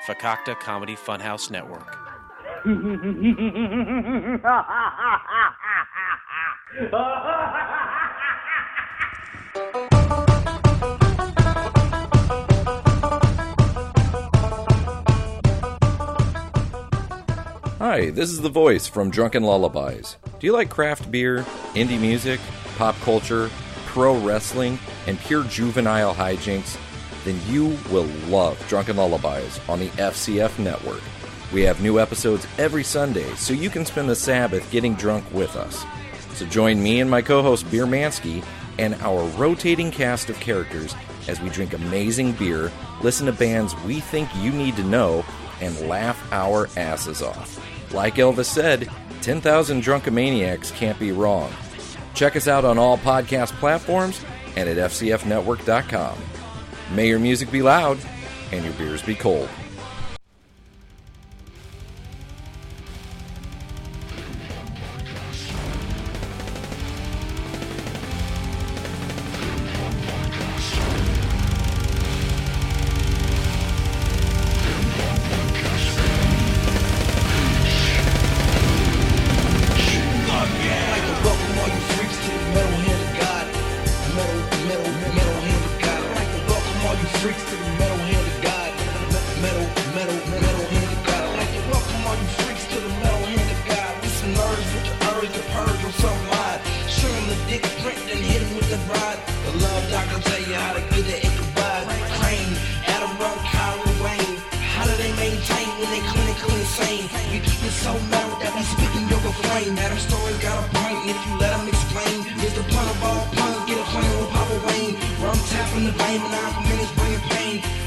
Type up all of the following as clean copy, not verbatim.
Fakakta Comedy Funhouse Network. Hi, this is the voice from Drunken Lullabies. Do you like craft beer, indie music, pop culture, pro wrestling, and pure juvenile hijinks? Then you will love Drunken Lullabies on the FCF Network. We have new episodes every Sunday, so you can spend the Sabbath getting drunk with us. So join me and my co-host Beer Mansky and our rotating cast of characters as we drink amazing beer, listen to bands we think you need to know, and laugh our asses off. Like Elvis said, 10,000 drunkomaniacs can't be wrong. Check us out on all podcast platforms and at fcfnetwork.com. May your music be loud and your beers be cold.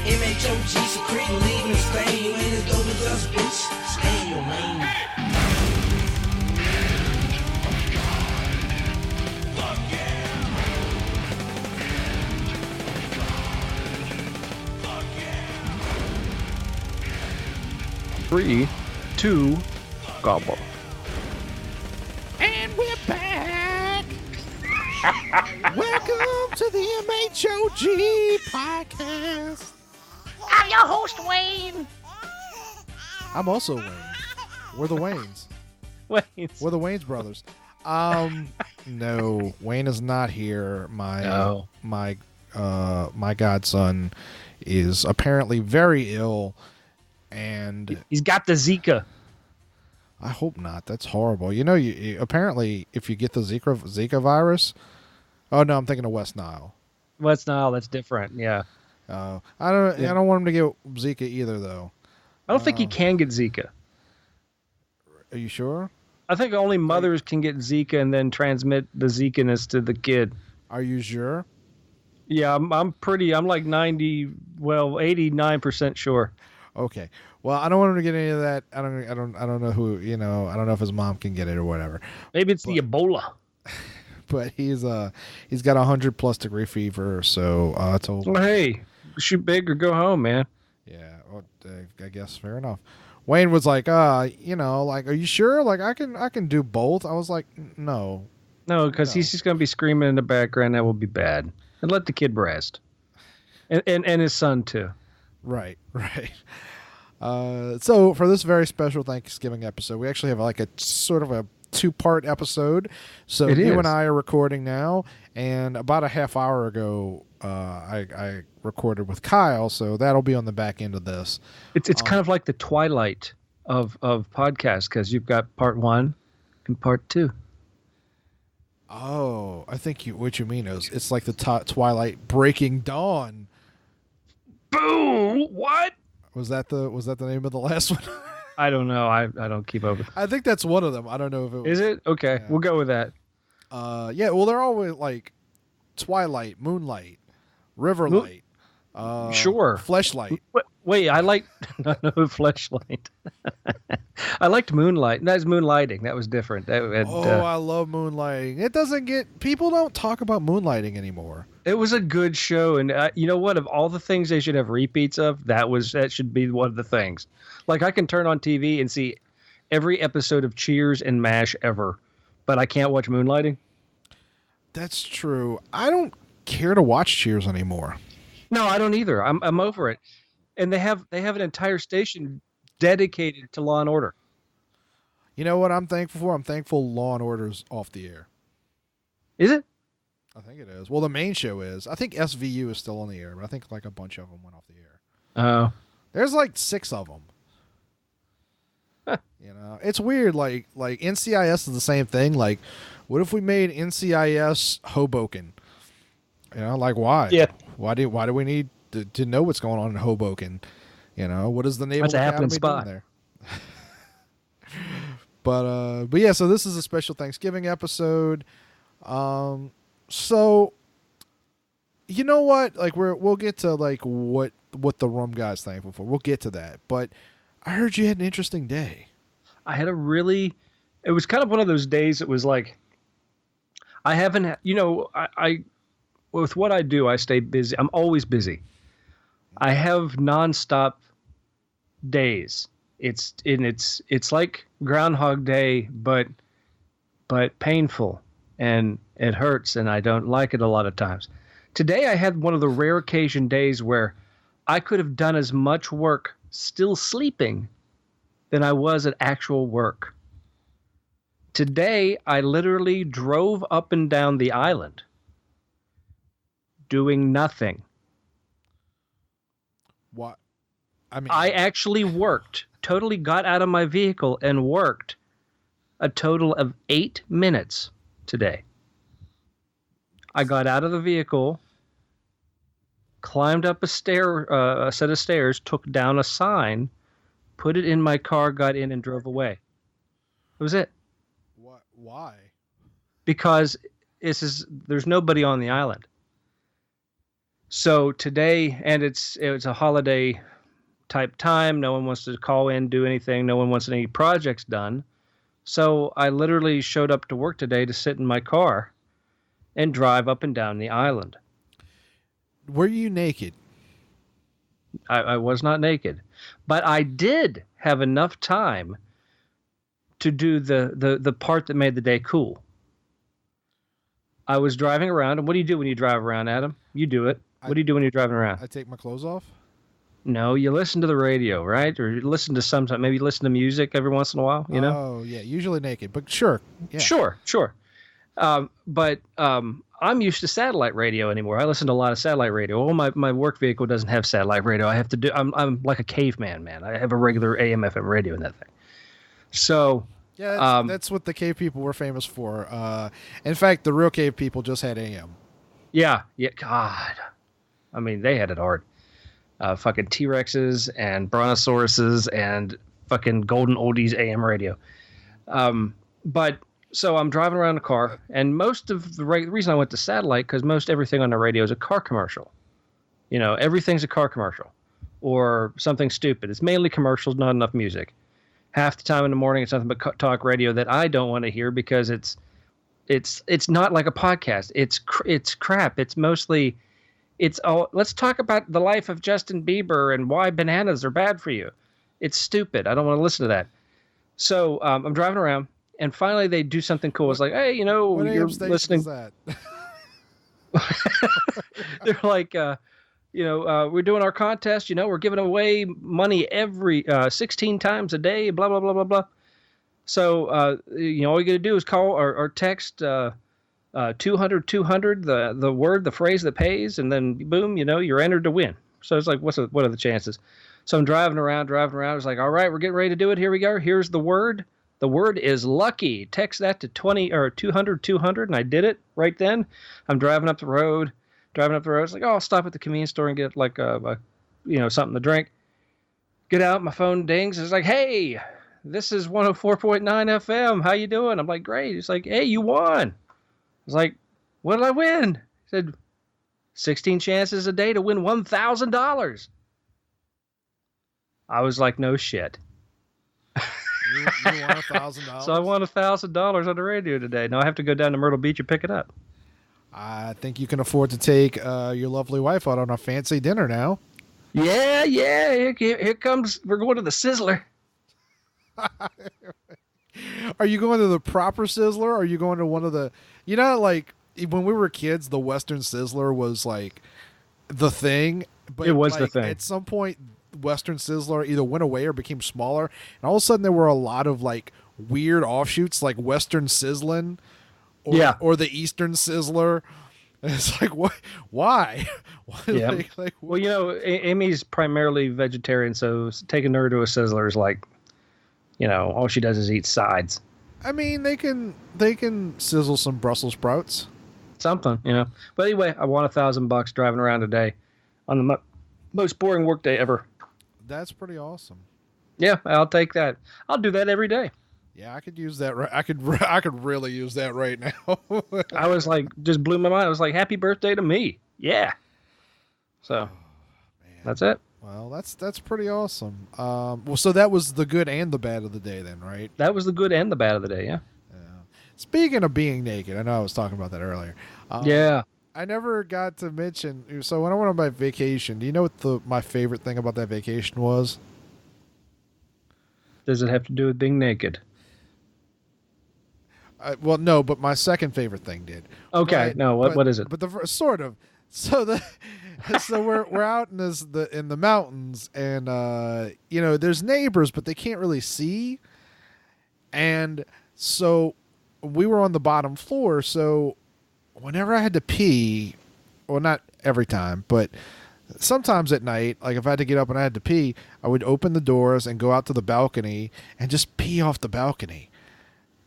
MHOG secreting, leaving a stain. You ain't as dope as us, bitch. Stay in your lane. Three, two, gobble. And we're back. Welcome to the MHOG podcast. I'm your host, Wayne. I'm also Wayne. We're the Waynes. Wayne's. We're the Waynes brothers. No, Wayne is not here. My godson is apparently very ill, and He's got the Zika. I hope not. That's horrible. You know, apparently if you get the Zika virus. Oh no, I'm thinking of West Nile. West Nile, that's different. Yeah. I don't want him to get Zika either, though. I don't think he can get Zika. Are you sure? I think only mothers can get Zika and then transmit the Zika-ness to the kid. Are you sure? Yeah, I'm like 89% sure. Okay. Well, I don't want him to get any of that. I don't know who, I don't know if his mom can get it or whatever. Maybe it's the Ebola. But he's got 100+ degree fever, so I told him. Well, hey, shoot big or go home, man. Yeah, well, I guess fair enough. Wayne was like, are you sure? Like, I can do both. I was like, no. No, because he's just going to be screaming in the background. That will be bad. And let the kid rest. And his son, too. Right. So for this very special Thanksgiving episode, we actually have like a sort of a 2-part episode. So you and I are recording now, and about a half hour ago, I recorded with Kyle, so that'll be on the back end of this. It's kind of like the twilight of podcasts, because you've got part 1 and part 2. Oh, I think what you mean is it's like the twilight breaking dawn. Boom! What? Was that the name of the last one? I don't know. I don't keep up with it. I think that's one of them. I don't know if it was. Is it? Okay, yeah. We'll go with that. Yeah, well, they're always like twilight, moonlight, riverlight, sure, fleshlight. Wait, I like no fleshlight. I liked moonlight. That's moonlighting. That was different. I love moonlighting. It doesn't get people don't talk about moonlighting anymore. It was a good show, and you know what? Of all the things they should have repeats of, that should be one of the things. Like, I can turn on TV and see every episode of Cheers and MASH ever, but I can't watch moonlighting. That's true. I don't care to watch Cheers anymore. No, I don't either. I'm over it. And they have an entire station dedicated to Law and Order. You know what I'm thankful for? I'm thankful Law and Order's off the air. Is it? I think it is. Well, the main show is. I think SVU is still on the air, but I think like a bunch of them went off the air. Oh. There's like 6 of them. Huh. You know, it's weird. Like NCIS is the same thing. Like, what if we made NCIS Hoboken? You know, like why? Yeah. Why do we need to know what's going on in Hoboken? You know, what is the Naval Academy doing there? But yeah. So this is a special Thanksgiving episode. So you know what? Like we'll get to like what the Rum Guy's thankful for. We'll get to that. But I heard you had an interesting day. I had it was kind of one of those days. It was like, I haven't, I with what I do, I stay busy. I'm always busy. I have nonstop days. It's like Groundhog Day, but painful, and it hurts, and I don't like it a lot of times. Today I had one of the rare occasion days where I could have done as much work still sleeping than I was at actual work. Today, I literally drove up and down the island doing nothing. What? I actually worked, totally got out of my vehicle and worked a total of 8 minutes today. I got out of the vehicle, climbed up a set of stairs, took down a sign, put it in my car, got in, and drove away. That was it. What? Why? Because there's nobody on the island. So today, and it's a holiday type time. No one wants to call in, do anything. No one wants any projects done. So I literally showed up to work today to sit in my car and drive up and down the island. Were you naked? I was not naked, but I did have enough time to do the part that made the day cool. I was driving around, and what do you do when you drive around, Adam? You do it. What do you do when you're driving around? I take my clothes off. No, you listen to the radio, right? Or you listen to maybe you listen to music every once in a while, you know? Oh, yeah, usually naked, but sure. Yeah. Sure. But I'm used to satellite radio anymore. I listen to a lot of satellite radio. Well, my work vehicle doesn't have satellite radio. I have to do. I'm like a caveman, man. I have a regular AM/FM radio in that thing. So yeah, that's what the cave people were famous for. In fact, the real cave people just had AM. Yeah. God, I mean, they had it hard. Fucking T-Rexes and Brontosauruses and fucking golden oldies AM radio. But. So I'm driving around the car, and most of the reason I went to satellite, because most everything on the radio is a car commercial. You know, everything's a car commercial or something stupid. It's mainly commercials, not enough music. Half the time in the morning, it's nothing but talk radio that I don't want to hear because it's not like a podcast. It's crap. It's mostly let's talk about the life of Justin Bieber and why bananas are bad for you. It's stupid. I don't want to listen to that. So I'm driving around. And finally, they do something cool. It's like, hey, you're listening. That? They're like, we're doing our contest. We're giving away money every 16 times a day. Blah blah blah blah blah. So, all you got to do is call or text 200 the phrase that pays, and then boom, you're entered to win. So it's like, what are the chances? So I'm driving around. It's like, all right, we're getting ready to do it. Here we go. Here's the word. The word is lucky. Text that to 200, and I did it right then. I'm driving up the road. It's like, I'll stop at the convenience store and get like something to drink. Get out, my phone dings. It's like, hey, this is 104.9 FM. How you doing? I'm like, great. It's like, hey, you won. It's like, what did I win? He said, 16 chances a day to win $1,000. I was like, no shit. You won $1,000. So I won $1,000 on the radio today. Now I have to go down to Myrtle Beach and pick it up. I think you can afford to take your lovely wife out on a fancy dinner now. Yeah. Here comes. We're going to the Sizzler. Are you going to the proper Sizzler? Or are you going to one of the? Like when we were kids, the Western Sizzler was like the thing. But it was the thing. At some point, Western Sizzler either went away or became smaller, and all of a sudden there were a lot of like weird offshoots, like Western Sizzlin', or the Eastern Sizzler. And it's like, what? Why? Yeah. Well, you know, Amy's primarily vegetarian, so taking her to a Sizzler is like, you know, all she does is eat sides. I mean, they can sizzle some Brussels sprouts. Something, you know. But anyway, I won $1,000 driving around today on the most boring work day ever. That's pretty awesome. Yeah, I'll take that. I'll do that every day. Yeah, I could use that. I could really use that right now. I was like, just blew my mind. I was like, happy birthday to me. Yeah. So, that's it. Well, that's pretty awesome. Well, so that was the good and the bad of the day then, right? That was the good and the bad of the day, yeah. Speaking of being naked, I know I was talking about that earlier. Yeah. I never got to mention. So when I went on my vacation, do you know what my favorite thing about that vacation was? Does it have to do with being naked? Well, no, but my second favorite thing did. Okay, what is it? But the sort of so we're out in the mountains, and you know, there's neighbors, but they can't really see, and so we were on the bottom floor. So whenever I had to pee, well, not every time, but sometimes at night, like if I had to get up and I had to pee, I would open the doors and go out to the balcony and just pee off the balcony.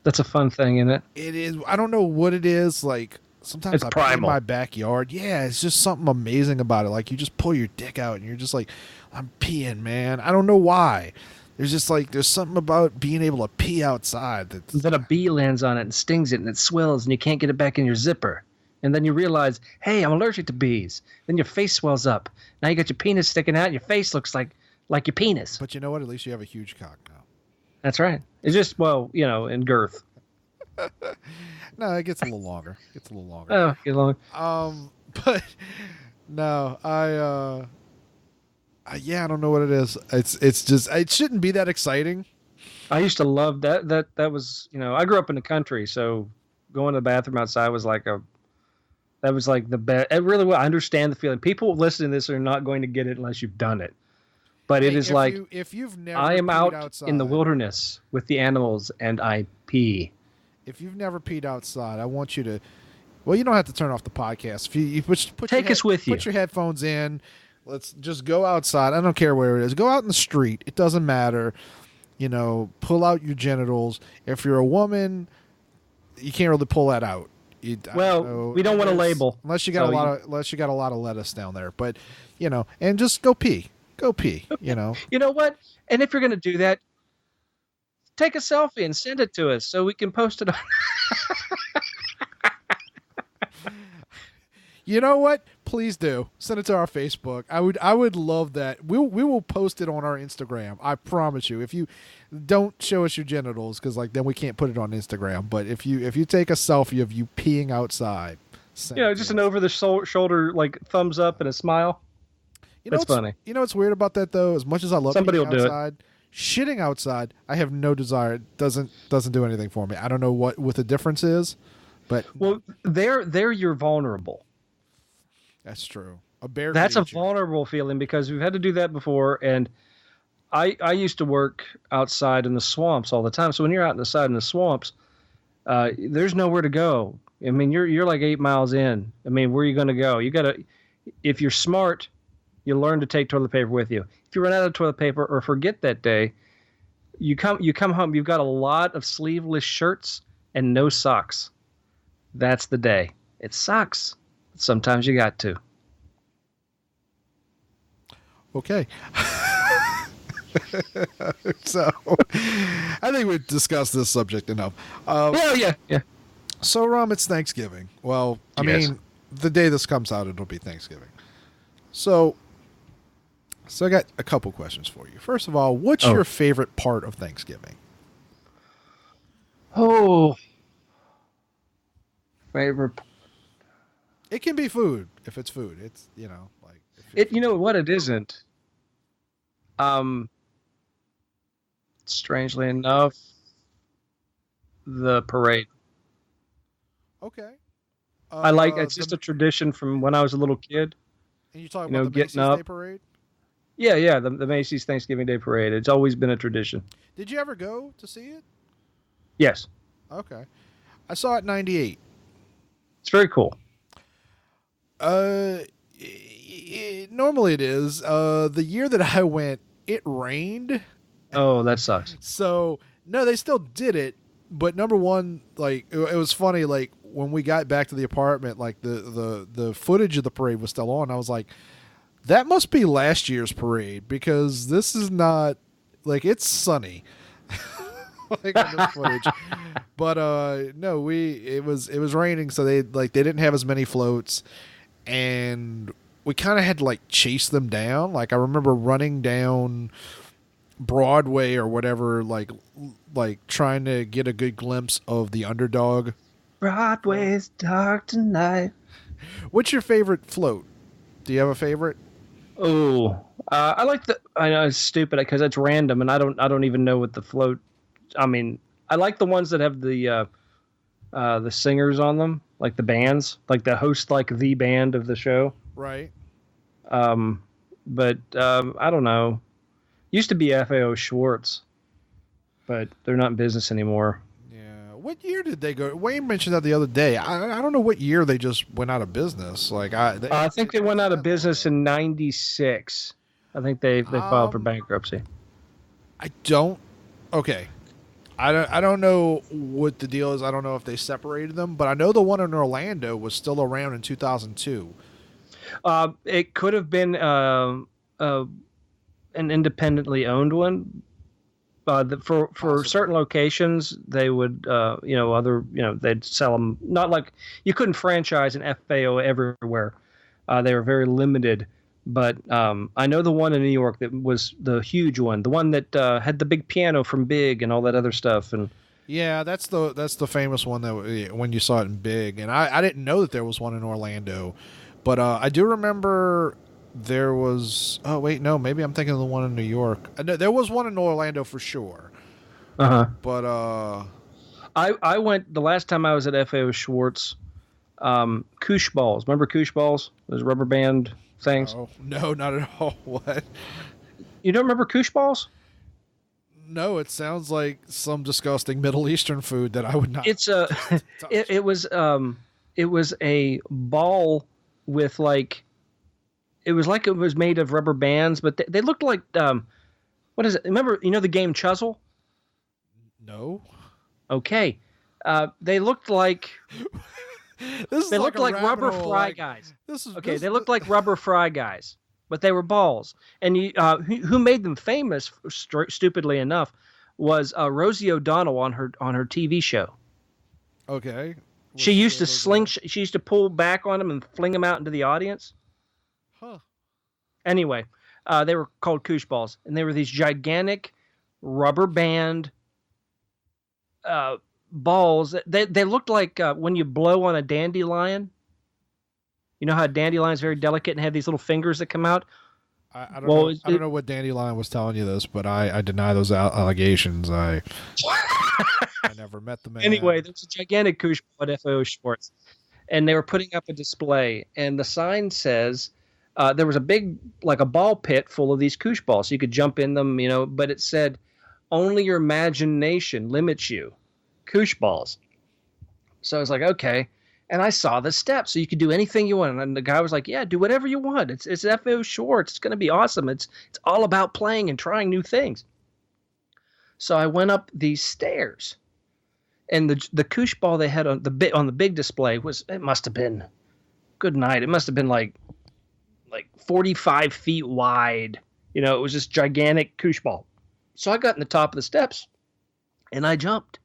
That's a fun thing, isn't it? It is. I don't know what it is. Like sometimes I pee in my backyard. Yeah, it's just something amazing about it. Like you just pull your dick out and you're just like, I'm peeing, man. I don't know why. There's something about being able to pee outside. Then a bee lands on it and stings it and it swells and you can't get it back in your zipper. And then you realize, hey, I'm allergic to bees. Then your face swells up. Now you got your penis sticking out and your face looks like your penis. But you know what? At least you have a huge cock now. That's right. It's just, well, you know, in girth. No, it gets a little longer. Oh, get long. But no, yeah, I don't know what it is. It's just, it shouldn't be that exciting. I used to love that. That was, you know, I grew up in the country, so going to the bathroom outside was like the best. It really was. I understand the feeling. People listening to this are not going to get it unless you've done it. But it is like, if you've never I am out outside, in the wilderness with the animals and I pee. If you've never peed outside, I want you to, well, you don't have to turn off the podcast. If you take us with you. Put your headphones in. Let's just go outside. I don't care where it is. Go out in the street. It doesn't matter. You know, pull out your genitals. If you're a woman, you can't really pull that out. We don't want to label unless you got a lot of lettuce down there. But you know, and just go pee. Go pee. You know. You know what? And if you're going to do that, take a selfie and send it to us so we can post it on. You know what? Please do. Send it to our Facebook. I would love that. We will post it on our Instagram. I promise you. If you don't show us your genitals, because like then we can't put it on Instagram. But if you take a selfie of you peeing outside, just an over the shoulder like thumbs up and a smile. That's funny. You know what's weird about that though? As much as I love somebody will outside, do it. Shitting outside, I have no desire. It doesn't do anything for me. I don't know what the difference is, but there you're vulnerable. That's true. A bear. That's a vulnerable feeling because we've had to do that before, and I used to work outside in the swamps all the time. So when you're out in the swamps, there's nowhere to go. I mean, you're like 8 miles in. I mean, where are you going to go? You got to, if you're smart, you learn to take toilet paper with you. If you run out of toilet paper or forget that day, you come home. You've got a lot of sleeveless shirts and no socks. That's the day. It sucks. Sometimes you got to. Okay. So, I think we've discussed this subject enough. Yeah. So, Rum, it's Thanksgiving. Well, I mean, the day this comes out, it'll be Thanksgiving. So I got a couple questions for you. First of all, what's your favorite part of Thanksgiving? Oh, favorite. It can be food. If it's food, it's, you know, like it. You know what? It isn't. Strangely enough, the parade. Okay. I like. It's just a tradition from when I was a little kid. And you talking about the Macy's Day Parade? Yeah, the Macy's Thanksgiving Day Parade. It's always been a tradition. Did you ever go to see it? Yes. Okay. I saw it in 98. It's very cool. Normally it is. The year that I went, it rained. Oh, that sucks. So, no, they still did it. But number one, like, it was funny, like, when we got back to the apartment, like, the footage of the parade was still on. I was like, that must be last year's parade, because this is not, like, it's sunny. Like, on this footage. But, no, it was raining, so they didn't have as many floats, and we kind of had to, like, chase them down. Like, I remember running down Broadway or whatever, like trying to get a good glimpse of the Underdog. Broadway's dark tonight. What's your favorite float? Do you have a favorite? Oh, I like I know it's stupid because it's random, and I don't even know what the float. I mean, I like the ones that have the singers on them, like the bands, like the host, like the band of the show. Right. But I don't know. Used to be FAO Schwartz, but they're not in business anymore. Yeah. What year did they go? Wayne mentioned that the other day. I don't know what year they just went out of business. Like I think they went out of business in '96. I think they filed for bankruptcy. I don't. Okay. I don't know what the deal is. I don't know if they separated them, but I know the one in Orlando was still around in 2002. It could have been an independently owned one. For certain locations, they would, they'd sell them. Not like you couldn't franchise an FAO everywhere. They were very limited. But I know the one in New York that was the huge one, the one that had the big piano from Big and all that other stuff. And yeah, that's the famous one that when you saw it in Big. And I didn't know that there was one in Orlando, but I do remember. There was. Oh wait, no. Maybe I'm thinking of the one in New York. There was one in Orlando for sure. But I went the last time I was at FAO Schwartz. Koosh balls. Remember Koosh balls? Those rubber band things. Oh, no, not at all. What? You don't remember Koosh balls? No, it sounds like some disgusting Middle Eastern food that I would not. It's a. it was a ball with like. It was like it was made of rubber bands, but they looked like what is it? Remember, the game Chuzzle? No. Okay, they looked like they looked like rubber fry guys. They looked like rubber fry guys, but they were balls. And who made them famous? Stupidly enough, was Rosie O'Donnell on her TV show. Okay. She used to She used to pull back on them and fling them out into the audience. Huh. Anyway, they were called Koosh balls, and they were these gigantic rubber band balls. They looked like when you blow on a dandelion. You know how a dandelion is very delicate and have these little fingers that come out? I don't know what dandelion was telling you this, but I deny those allegations. I never met the man. Anyway, there's a gigantic Koosh ball at FAO Schwartz, and they were putting up a display, and the sign says... there was a big, like a ball pit full of these Koosh balls. So you could jump in them, but it said, only your imagination limits you. Koosh balls. So I was like, okay. And I saw the steps. So you could do anything you want. And the guy was like, yeah, do whatever you want. It's FAO Schwartz. It's going to be awesome. It's all about playing and trying new things. So I went up these stairs. And the Koosh ball they had on the big display it must have been, good night, it must have been like 45 feet wide. It was this gigantic Koosh ball. So I got in the top of the steps and I jumped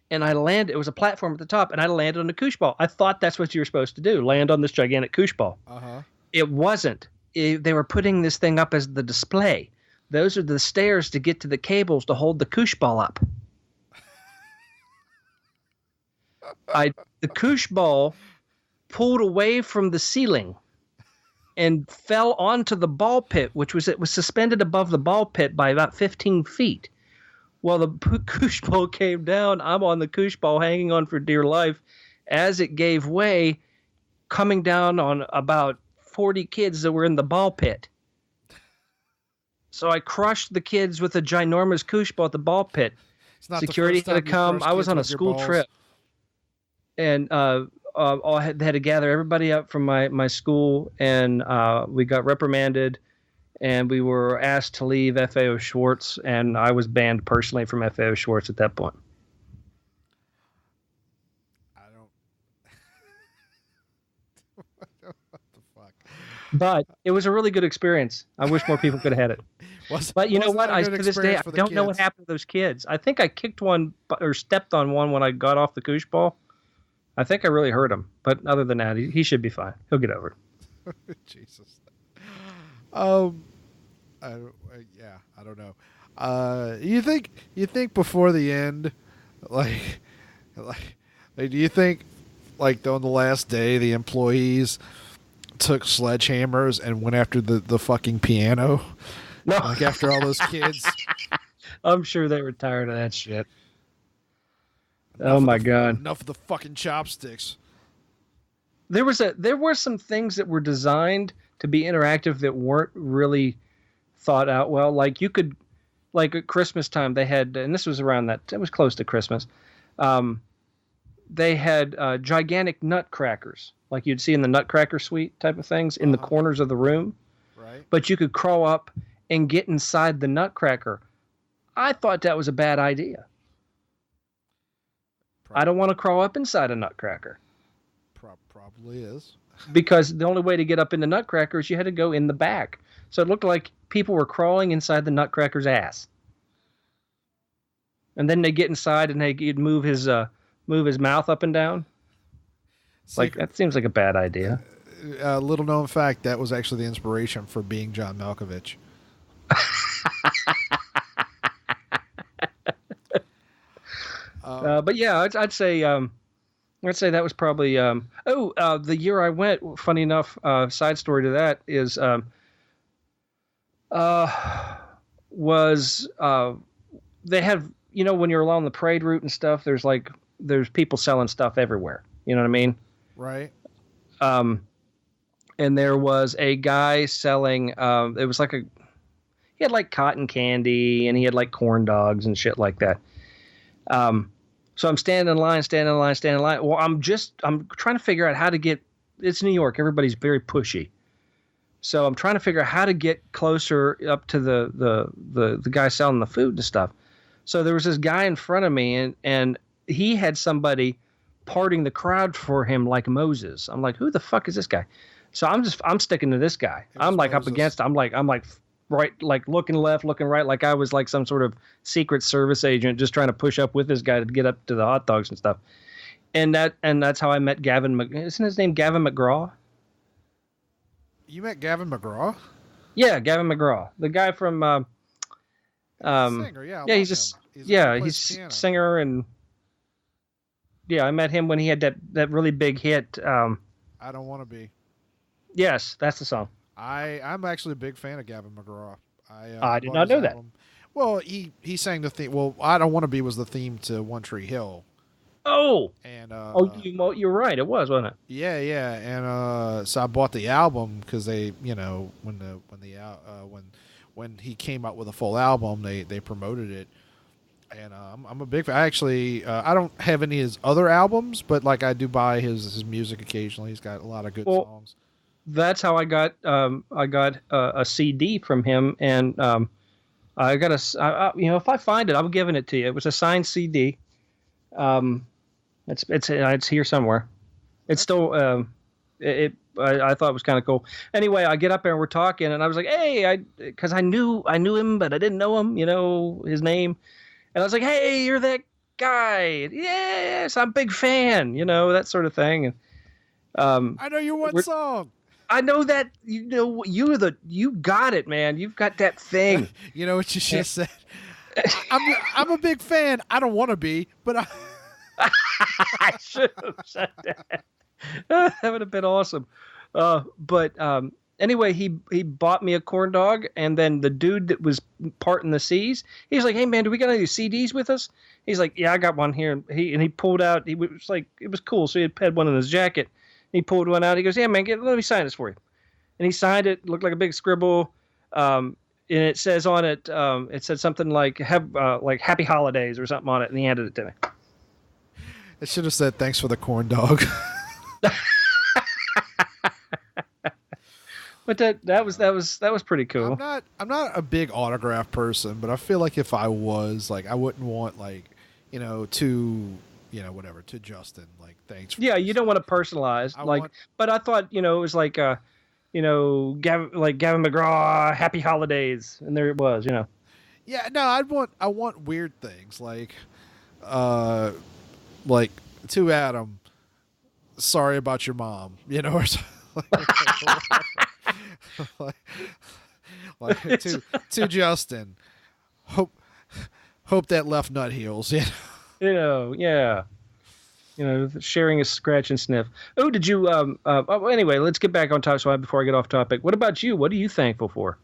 and I landed. It was a platform at the top and I landed on the Koosh ball. I thought that's what you were supposed to do. Land on this gigantic Koosh ball. It wasn't. They were putting this thing up as the display. Those are the stairs to get to the cables to hold the Koosh ball up. The Koosh ball pulled away from the ceiling and fell onto the ball pit, it was suspended above the ball pit by about 15 feet. Well, the Koosh ball came down. I'm on the Koosh ball hanging on for dear life. As it gave way, coming down on about 40 kids that were in the ball pit. So I crushed the kids with a ginormous koosh ball at the ball pit. Security had to come. I was on a school trip. And they had to gather everybody up from my school, and we got reprimanded, and we were asked to leave FAO Schwartz, and I was banned personally from FAO Schwartz at that point. What the fuck? But it was a really good experience. I wish more people could have had it. But you know what? To this day, I don't know what happened to those kids. I think I kicked one or stepped on one when I got off the koosh ball. I think I really hurt him. But other than that, he should be fine. He'll get over it. Jesus. I don't know. You think before the end, like, do you think, like, on the last day, the employees took sledgehammers and went after the fucking piano? No. Like, after all those kids? I'm sure they were tired of that shit. Oh my God. Enough of the fucking chopsticks. There were some things that were designed to be interactive that weren't really thought out well. Like you could, like at Christmas time, they had, and this was around that, it was close to Christmas. They had gigantic nutcrackers, like you'd see in the Nutcracker Suite type of things, in the corners of the room. Right. But you could crawl up and get inside the nutcracker. I thought that was a bad idea. I don't want to crawl up inside a nutcracker. Probably is. Because the only way to get up in the nutcracker is you had to go in the back. So it looked like people were crawling inside the nutcracker's ass. And then they get inside and he'd move his mouth up and down. Like, that seems like a bad idea. Little known fact, that was actually the inspiration for Being John Malkovich. But yeah, I'd say that was probably the year I went. Funny enough, side story to that is they have, you know, when you're along the parade route and stuff, there's people selling stuff everywhere. You know what I mean? Right. And there was a guy selling. It was like he had like cotton candy and he had like corn dogs and shit like that. So I'm standing in line. Well, I'm trying to figure out how to get, it's New York. Everybody's very pushy. So I'm trying to figure out how to get closer up to the guy selling the food and stuff. So there was this guy in front of me and he had somebody parting the crowd for him like Moses. I'm like, who the fuck is this guy? So I'm sticking to this guy. I'm like Moses. Up against, I'm like right, like looking left, looking right, like I was like some sort of Secret Service agent just trying to push up with this guy to get up to the hot dogs and stuff. And that's how I met Gavin. Isn't his name Gavin McGraw? You met Gavin McGraw? Yeah, Gavin McGraw, the guy from singer, yeah. Yeah, he's a singer, and yeah, I met him when he had that really big hit. I Don't Want to Be. Yes, that's the song. I'm actually a big fan of Gavin McGraw. I did not know that. Well, he sang the theme. Well, I Don't Want to Be was the theme to One Tree Hill. Oh. And you're right. It was, wasn't it? Yeah, yeah. And so I bought the album because they, you know, when he came out with a full album, they promoted it. And I'm a big fan. I don't have any of his other albums, but like I do buy his music occasionally. He's got a lot of good songs. That's how I got a CD from him, and I got if I find it, I'm giving it to you. It was a signed CD. It's here somewhere. It's still I thought it was kind of cool. Anyway, I get up there and we're talking, and I was like, hey, because I knew him, but I didn't know him, you know, his name, and I was like, hey, you're that guy. Yes, I'm a big fan, you know, that sort of thing. And I know your one song. I know that, you know, you got it, man. You've got that thing. You know what you should have said? I'm a big fan. I don't want to be, but I should have said that. That would have been awesome. But anyway, he bought me a corn dog, and then the dude that was parting the C's, he's like, hey man, do we got any CDs with us? He's like, yeah, I got one here. He pulled out, he was like, it was cool. So he had one in his jacket. He pulled one out. He goes, yeah, man, let me sign this for you. and he signed it. Looked like a big scribble. And it says on it, it said something like "Happy Holidays" or something on it, and he handed it to me. It should have said "Thanks for the corn dog." But that was pretty cool. I'm not a big autograph person, but I feel like if I was, like, I wouldn't want, like, to Justin, like, thanks for you don't want to personalize, but I thought, it was like Gavin McGraw, Happy Holidays, and there it was, Yeah, no, I want weird things like to Adam, sorry about your mom, or like to Justin, hope that left nut heals. Yeah. Sharing a scratch and sniff. Oh, did you? Anyway, let's get back on topic. So before I get off topic, what about you? What are you thankful for?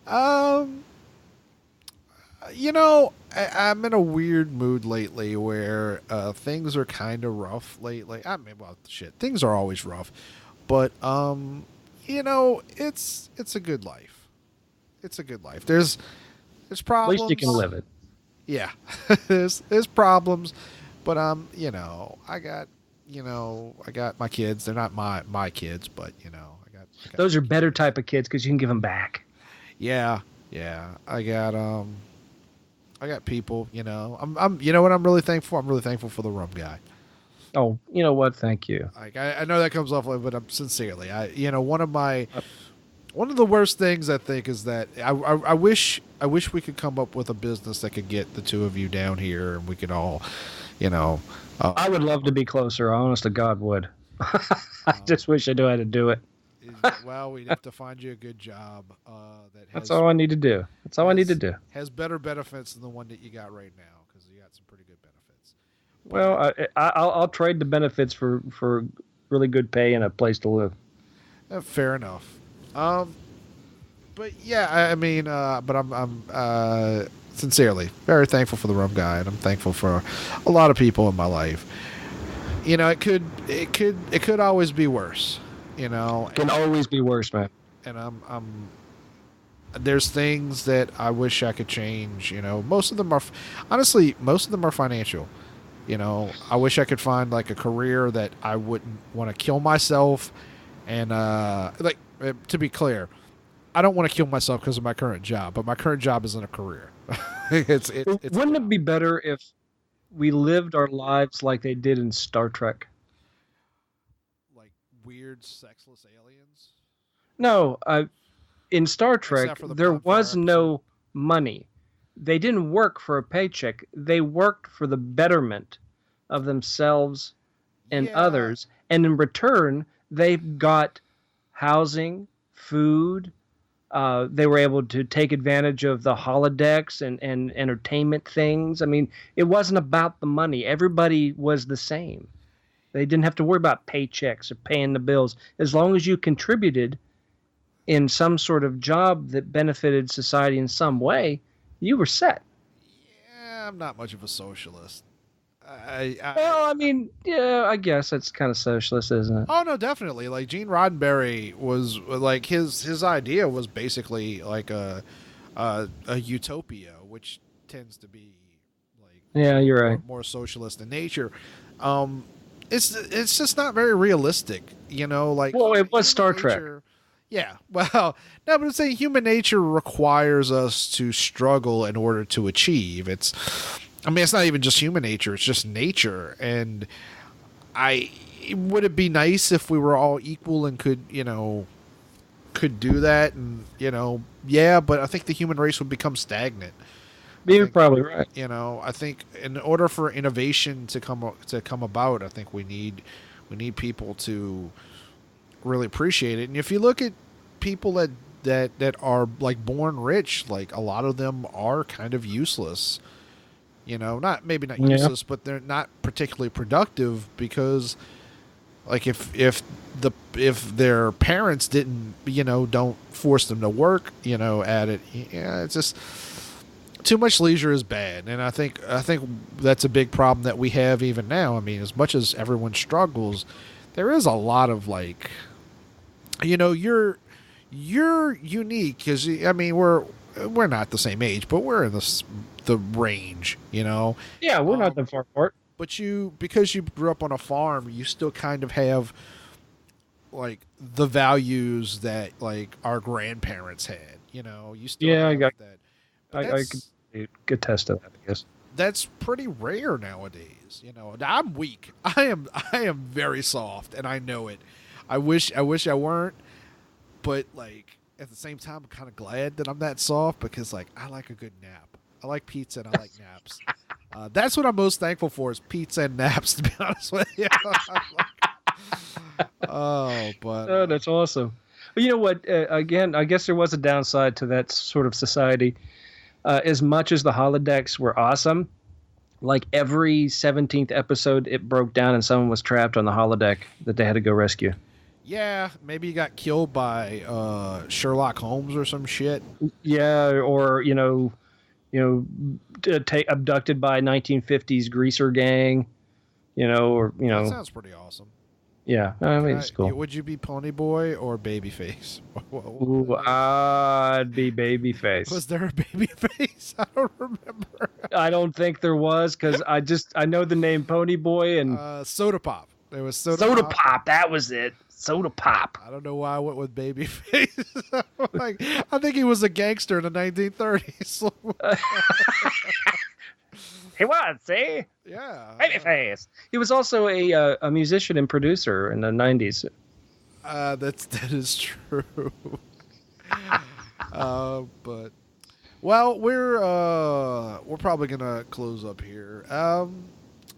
I'm in a weird mood lately where things are kind of rough lately. I mean, well, shit, things are always rough, but it's a good life. It's a good life. There's problems. At least you can live it. Yeah, there's problems, but I got my kids. They're not my kids, but I got those are better type of kids because you can give them back. Yeah. I got people. I'm you know what I'm really thankful for? I'm really thankful for the Rum Guy. Oh, you know what? Thank you. Like I know that comes off, but I'm sincerely. One of the worst things I think is that I wish we could come up with a business that could get the two of you down here and we could all, I would love to be closer. Honest to God, would. I just wish I knew how to do it. Well, we'd have to find you a good job. That's all I need to do. That's all I need to do. Has better benefits than the one that you got right now because you got some pretty good benefits. Well, I'll trade the benefits for really good pay and a place to live. Fair enough. But yeah, I mean, but I'm sincerely very thankful for the Rum Guy, and I'm thankful for a lot of people in my life. It could always be worse. It can always be worse, man. And there's things that I wish I could change. Most of them are financial. I wish I could find like a career that I wouldn't want to kill myself. And to be clear, I don't want to kill myself because of my current job, but my current job isn't a career. Wouldn't it be better if we lived our lives like they did in Star Trek? Like weird, sexless aliens? No, in Star Trek, there was no money. They didn't work for a paycheck. They worked for the betterment of themselves and others. And in return, they got housing, food. They were able to take advantage of the holodecks and entertainment things. I mean, it wasn't about the money. Everybody was the same. They didn't have to worry about paychecks or paying the bills. As long as you contributed in some sort of job that benefited society in some way, you were set. Yeah, I'm not much of a socialist. I guess that's kind of socialist, isn't it? Oh no, definitely. Like Gene Roddenberry was like his idea was basically like a utopia, which tends to be like you're right, more socialist in nature. It's just not very realistic, Well, it was Star Trek. Yeah, well, no, but I'm saying human nature requires us to struggle in order to achieve. It's not even just human nature; it's just nature. And would it be nice if we were all equal and could do that? And yeah, but I think the human race would become stagnant. You're probably right. I think in order for innovation to come about, I think we need people to really appreciate it. And if you look at people that are like born rich, like a lot of them are kind of useless. Not useless, but they're not particularly productive because, like, if their parents didn't, don't force them to work, at it, it's just too much leisure is bad. And I think that's a big problem that we have even now. I mean, as much as everyone struggles, there is a lot of like you're unique because I mean we're not the same age, but we're in the range, Yeah, we're not that far apart. But because you grew up on a farm, you still kind of have like the values that like our grandparents had. You still have that. I could attest to that, I guess. That's pretty rare nowadays. I'm weak. I am very soft, and I know it. I wish I weren't, but like at the same time, I'm kind of glad that I'm that soft because like I like a good nap. I like pizza and I like naps. That's what I'm most thankful for is pizza and naps. To be honest with you. That's awesome. But you know what? Again, I guess there was a downside to that sort of society. As much as the holodecks were awesome, like every 17th episode, it broke down and someone was trapped on the holodeck that they had to go rescue. Yeah, maybe you got killed by Sherlock Holmes or some shit. Yeah, or abducted by 1950s greaser gang. That sounds pretty awesome. Yeah, I mean it's cool. Would you be Pony Boy or Babyface? Ooh, I'd be Babyface. Was there a Babyface? I don't remember. I don't think there was because I know the name Pony Boy and Soda Pop. There was Soda Pop. That was it. Soda Pop. I don't know why I went with Babyface. I think he was a gangster in the 1930s. He was, see? Yeah. Babyface. He was also a musician and producer in the 90s. That is true. But we're probably gonna close up here.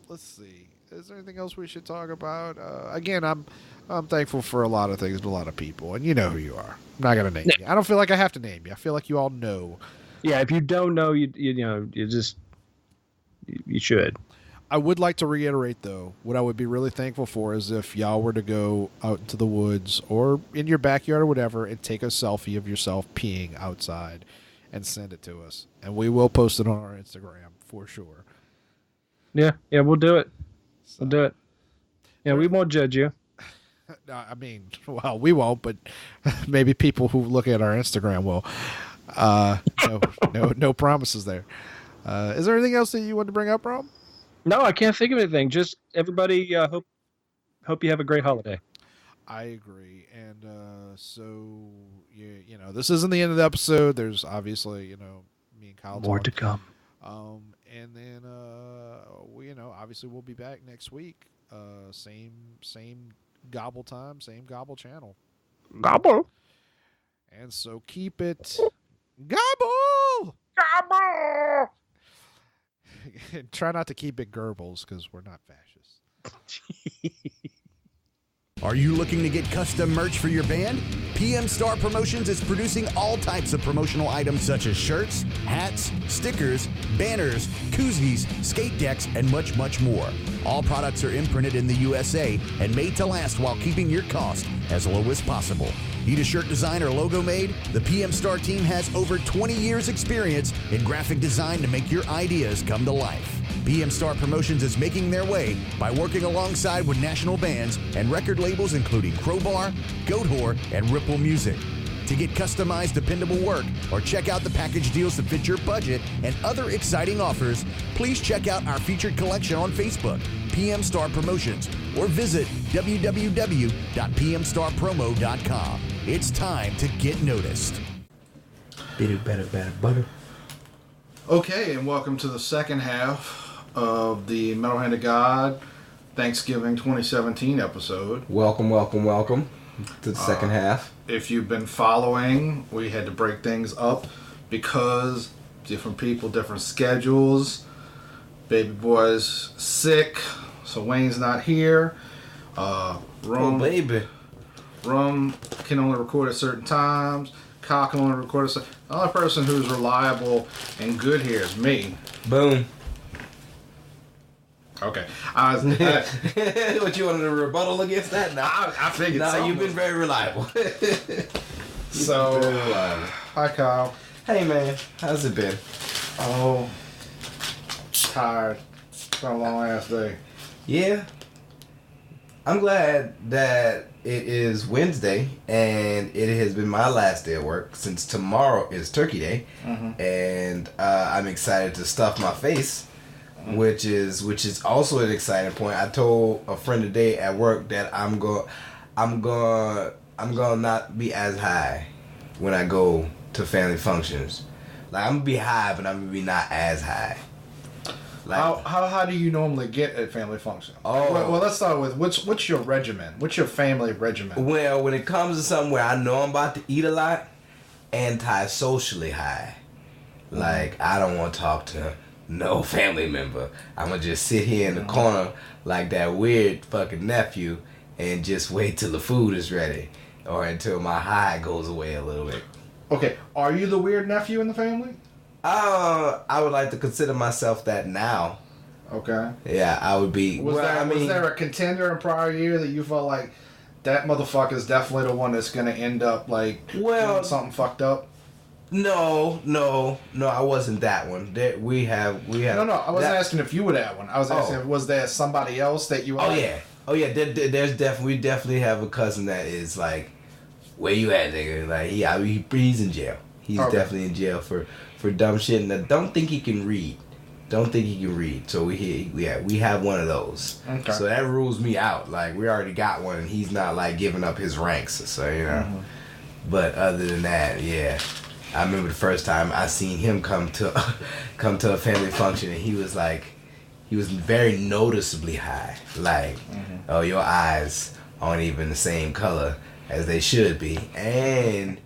Let's see. Is there anything else we should talk about? Again, I'm thankful for a lot of things, a lot of people, and you know who you are. I'm not gonna name you. I don't feel like I have to name you. I feel like you all know. Yeah, if you don't know, you should. I would like to reiterate, though, what I would be really thankful for is if y'all were to go out into the woods or in your backyard or whatever and take a selfie of yourself peeing outside and send it to us. And we will post it on our Instagram for sure. Yeah, we'll do it. We'll do it. Yeah, we won't judge you. I mean, well, we won't, but maybe people who look at our Instagram will. No promises there. Is there anything else that you want to bring up, Rob? No, I can't think of anything. Just everybody hope you have a great holiday. I agree. And this isn't the end of the episode. There's obviously, me and Kyle more to come. And then obviously we'll be back next week. Same gobble time, same gobble channel. Gobble. And so keep it gobble. Gobble! Try not to keep it Goebbels because we're not fascists. Are you looking to get custom merch for your band? PM Star Promotions is producing all types of promotional items such as shirts, hats, stickers, banners, koozies, skate decks, and much, much more. All products are imprinted in the USA and made to last while keeping your cost as low as possible. Need a shirt design or logo made? The PM Star team has over 20 years experience in graphic design to make your ideas come to life. PM Star Promotions is making their way by working alongside with national bands and record labels including Crowbar, Goat Whore, and Ripple Music. To get customized, dependable work or check out the package deals that fit your budget and other exciting offers, please check out our featured collection on Facebook, PM Star Promotions, or visit www.pmstarpromo.com. It's time to get noticed. Better. Okay, and welcome to the second half of the Metal Hand of God Thanksgiving 2017 episode. Welcome to the second half. If you've been following, we had to break things up because different people, different schedules. Baby boy's sick, so Wayne's not here. Rum can only record at certain times. Kyle can only record at certain. The only person who's reliable and good here is me. Boom. Okay. What, you wanted a rebuttal against that? No, I figured. No, you've been very reliable. So, very reliable. Hi, Kyle. Hey, man. How's it been? Oh, tired. It's been a long ass day. Yeah. I'm glad that it is Wednesday and it has been my last day at work since tomorrow is Turkey Day, and I'm excited to stuff my face, which is also an exciting point. I told a friend today at work that I'm gonna not be as high when I go to family functions. Like, I'm gonna be high, but I'm gonna be not as high. Like, how high do you normally get at family function? Oh, well, let's start with what's your regimen? What's your family regimen? Well, when it comes to something where I know I'm about to eat a lot, anti-socially high. Like, I don't want to talk to no family member. I'm gonna just sit here in the corner like that weird fucking nephew and just wait till the food is ready, or until my high goes away a little bit. Okay, are you the weird nephew in the family? I would like to consider myself that now. Okay. Yeah, I would be. Was there a contender in prior year that you felt like that motherfucker is definitely the one that's gonna end up like doing something fucked up? No, I wasn't that one. We have. No, I wasn't asking if you were that one. I was asking, was there somebody else that you were yeah. There's definitely have a cousin that is like, where you at, nigga? Like, he's in jail. He's definitely in jail for dumb shit, and I don't think he can read. So we have one of those. Okay. So that rules me out. Like, we already got one, and he's not like giving up his ranks. So, you know. But other than that, yeah. I remember the first time I seen him come to a family function, and he was very noticeably high. Like, oh, your eyes aren't even the same color as they should be, and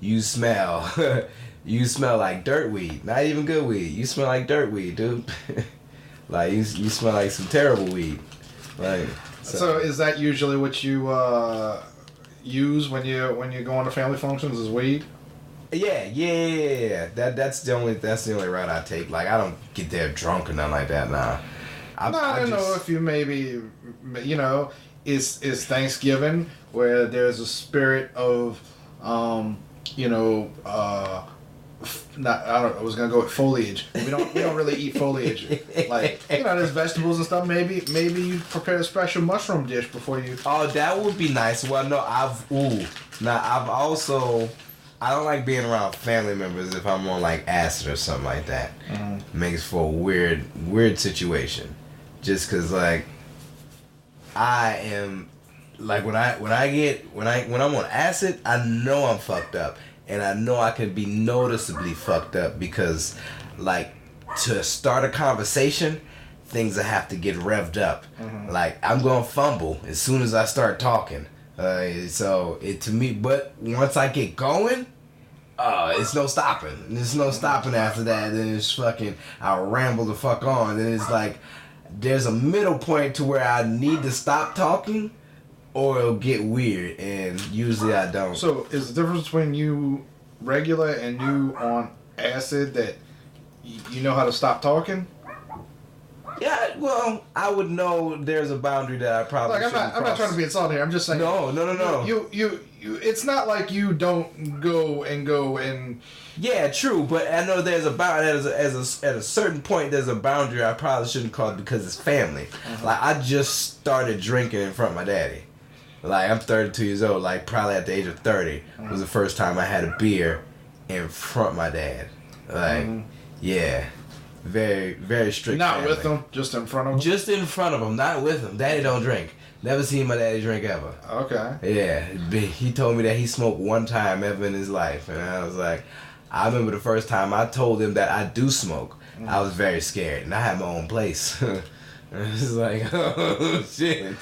you smell like dirt weed. Not even good weed. You smell like dirt weed, dude. Like, you smell like some terrible weed. Like, so is that usually what you use when you go into family functions, is weed? Yeah. That's the only route I take. Like, I don't get there drunk or nothing like that. Nah. I don't know if you maybe, it's Thanksgiving where there's a spirit of, I was gonna go with foliage. We don't really eat foliage. Like, there's vegetables and stuff. Maybe you prepare a special mushroom dish before you. Oh, that would be nice. Well, no, I don't like being around family members if I'm on like acid or something like that. Makes for a weird situation. Just cause like I am like when I'm on acid, I know I'm fucked up. And I know I can be noticeably fucked up because, like, to start a conversation, things will have to get revved up. Like, I'm going to fumble as soon as I start talking. So, to me, but once I get going, it's no stopping. There's no stopping after that. Then it's fucking, I'll ramble the fuck on. Then it's like, there's a middle point to where I need to stop talking, or it'll get weird, and usually I don't. So, is the difference between you regular and you on acid that you know how to stop talking? Yeah, well, I would know there's a boundary that I probably shouldn't cross. I'm not trying to be insulting here. I'm just saying. No. You. It's not like you don't go and. Yeah, true, but I know there's a boundary. At a certain point, there's a boundary I probably shouldn't cross because it's family. Like, I just started drinking in front of my daddy. Like, I'm 32 years old. Like, probably at the age of 30 was the first time I had a beer in front of my dad. Like, yeah. Very, very strict. Not family. with him, just in front of him? Just in front of him, not with him. Daddy don't drink. Never seen my daddy drink ever. Okay. Yeah. He told me that he smoked one time ever in his life. And I was like, I remember the first time I told him that I do smoke. I was very scared. And I had my own place. It's like, oh, shit.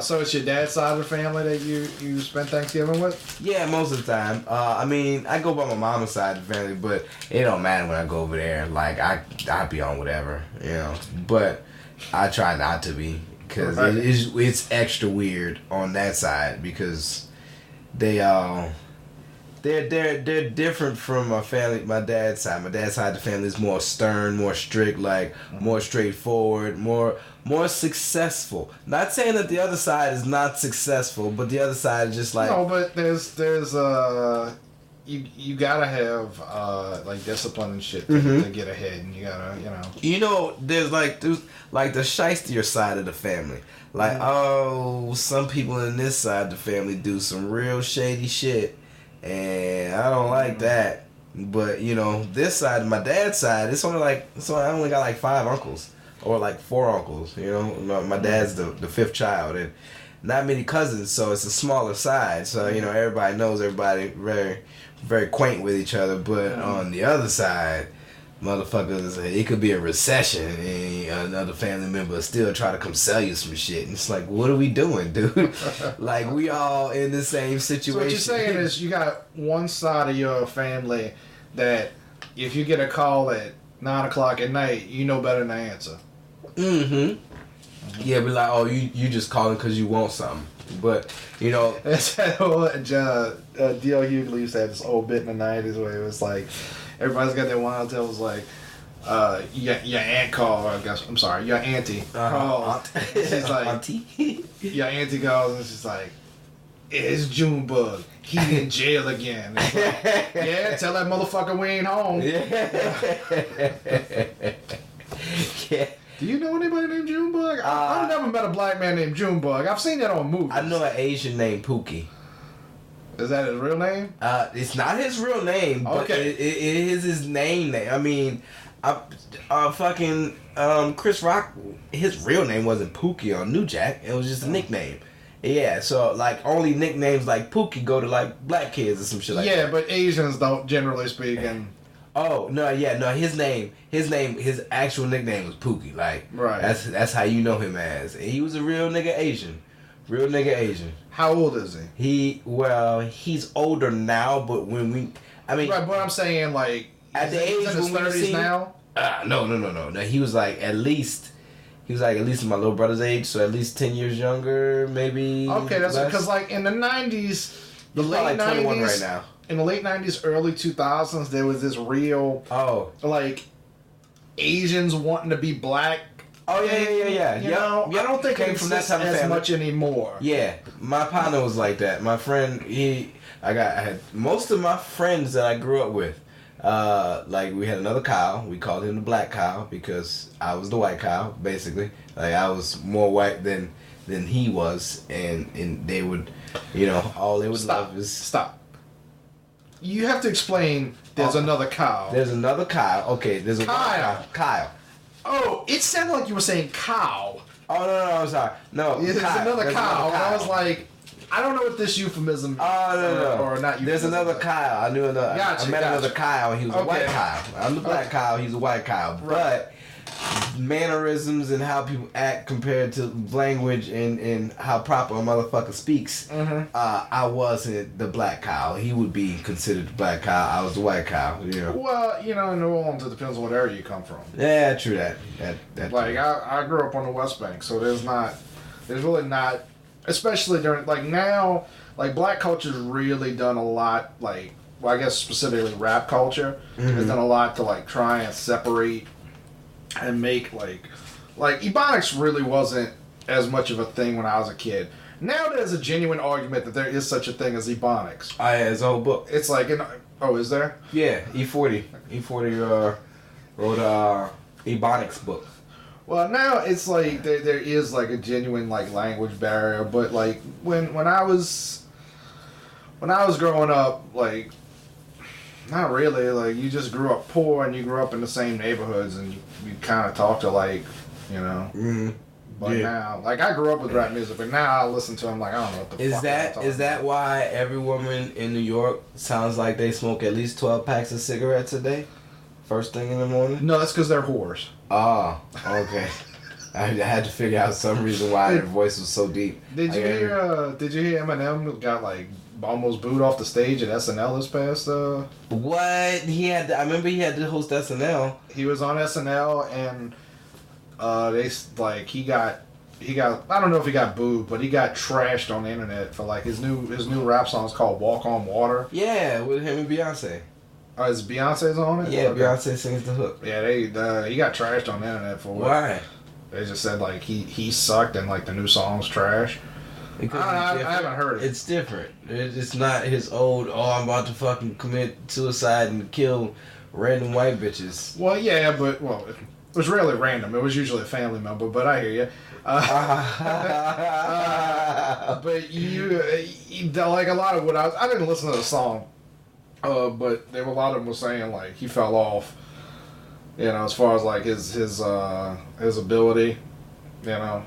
So it's your dad's side of the family that you spent Thanksgiving with? Yeah, most of the time. I mean, I go by my mama's side of the family, but it don't matter when I go over there. Like, I be on whatever, But I try not to be, because it's extra weird on that side, because they're different from my family, my dad's side. My dad's side of the family is more stern, more strict, like more straightforward, more successful. Not saying that the other side is not successful, but the other side is just like no. But there's you gotta have like discipline and shit to get ahead, and you gotta there's the shystier side of the family. Like some people in this side of the family do some real shady shit, and I don't like that. But this side, my dad's side, I only got like 5 uncles or like 4 uncles. My dad's the 5th child, and not many cousins, so it's a smaller side. So everybody knows everybody, very, very quaint with each other. But on the other side, motherfuckers, it could be a recession and another family member still try to come sell you some shit. And it's like, what are we doing, dude? Like, we all in the same situation. So what you're saying is you got one side of your family that if you get a call at 9 o'clock at night, you know better than to answer. Yeah, be like, oh, you just calling because you want something. But, That's that old, D.L. Hughley used to have this old bit in the 90s where it was like, everybody's got that one out there was like, your aunt called, I guess, I'm sorry, your auntie calls. She's like, auntie? Your auntie calls and she's like, it's Junebug. He in jail again. It's like, yeah, tell that motherfucker we ain't home. Yeah. Do you know anybody named Junebug? I've never met a black man named Junebug. I've seen that on movies. I know an Asian named Pookie. Is that his real name? It's not his real name, but it is his name. I mean, Chris Rock, his real name wasn't Pookie on New Jack. It was just a nickname. Yeah, so like only nicknames like Pookie go to like black kids or some shit like that. Yeah, but Asians don't generally speak and... Oh no! Yeah, no. His actual nickname was Pookie. Like, right. That's how you know him as. And he was a real nigga Asian. How old is he? He's older now, but right. But I'm saying like at the age in his 30s now. No. He was like at least my little brother's age, so at least 10 years younger, maybe. Okay, that's because like in the 90s, the late like 90s, 21 right now. In the late 90s, early 2000s, there was this real, like, Asians wanting to be black. Oh, yeah. You know, I don't think it exists as much anymore. Yeah, my partner was like that. My friend, I had most of my friends that I grew up with. Like, we had another Kyle. We called him the Black Kyle because I was the white Kyle, basically. Like, I was more white than he was, and they would, all they would love is... Stop. You have to explain there's another Kyle. There's another Kyle. Okay, there's a Kyle. Oh, it sounded like you were saying cow. Oh, no, I'm sorry. No, there's another Kyle. And I was like, I don't know what this euphemism is. No. Or not euphemism. There's another Kyle. I knew another. I met another Kyle, and he was a white Kyle. I'm the black Kyle, he's a white Kyle. Right. But mannerisms and how people act compared to language and how proper a motherfucker speaks, I wasn't the black Kyle. He would be considered the black Kyle. I was the white Kyle. Well, in New Orleans, it depends on what area you come from. Yeah, true that. Like, I grew up on the West Bank, so there's really not, especially during, like, now, like, black culture's really done a lot, like, I guess specifically rap culture has done a lot to, like, try and separate and make like Ebonics really wasn't as much of a thing when I was a kid. Now there's a genuine argument that there is such a thing as Ebonics. Yeah, it's a whole book. It's like, is there? Yeah, E40 wrote a Ebonics book. Well, now it's like there is like a genuine like language barrier, but like when I was growing up, like, not really. Like, you just grew up poor and you grew up in the same neighborhoods and you kind of talk to, like, But now, like, I grew up with rap music, but now I listen to them like, I don't know what the fuck Is that why every woman in New York sounds like they smoke at least 12 packs of cigarettes a day? First thing in the morning? No, that's because they're whores. Oh, okay. I had to figure out some reason why their voice was so deep. Did you hear Eminem got, like, almost booed off the stage at SNL this past What? I remember he had to host SNL. He was on SNL and he got I don't know if he got booed, but he got trashed on the internet for like his new rap song is called Walk on Water. Yeah, with him and Beyonce. Is Beyonce's on it? Yeah, okay. Beyonce sings the hook. Yeah, he got trashed on the internet for why? They just said like he sucked and like the new song's trash. I haven't heard it. It's different. It's not his old, I'm about to fucking commit suicide and kill random white bitches. Well, yeah, but, it was rarely random. It was usually a family member, but I hear you. But you like a lot of what I didn't listen to the song, but there were a lot of them were saying, like, he fell off, as far as, like, his ability, I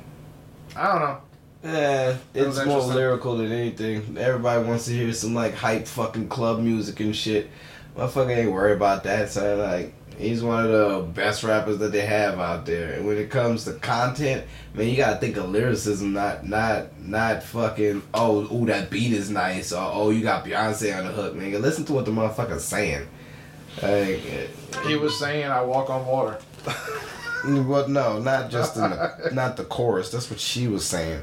don't know. Yeah, it's more lyrical than anything. Everybody wants to hear some, like, hype fucking club music and shit. Motherfucker ain't worried about that, so, like, he's one of the best rappers that they have out there. And when it comes to content, man, you gotta think of lyricism, not fucking, oh, that beat is nice, or, oh, you got Beyonce on the hook, man. Listen to what the motherfucker's saying. Like, he was saying, I walk on water. Well, no, not just not the chorus. That's what she was saying.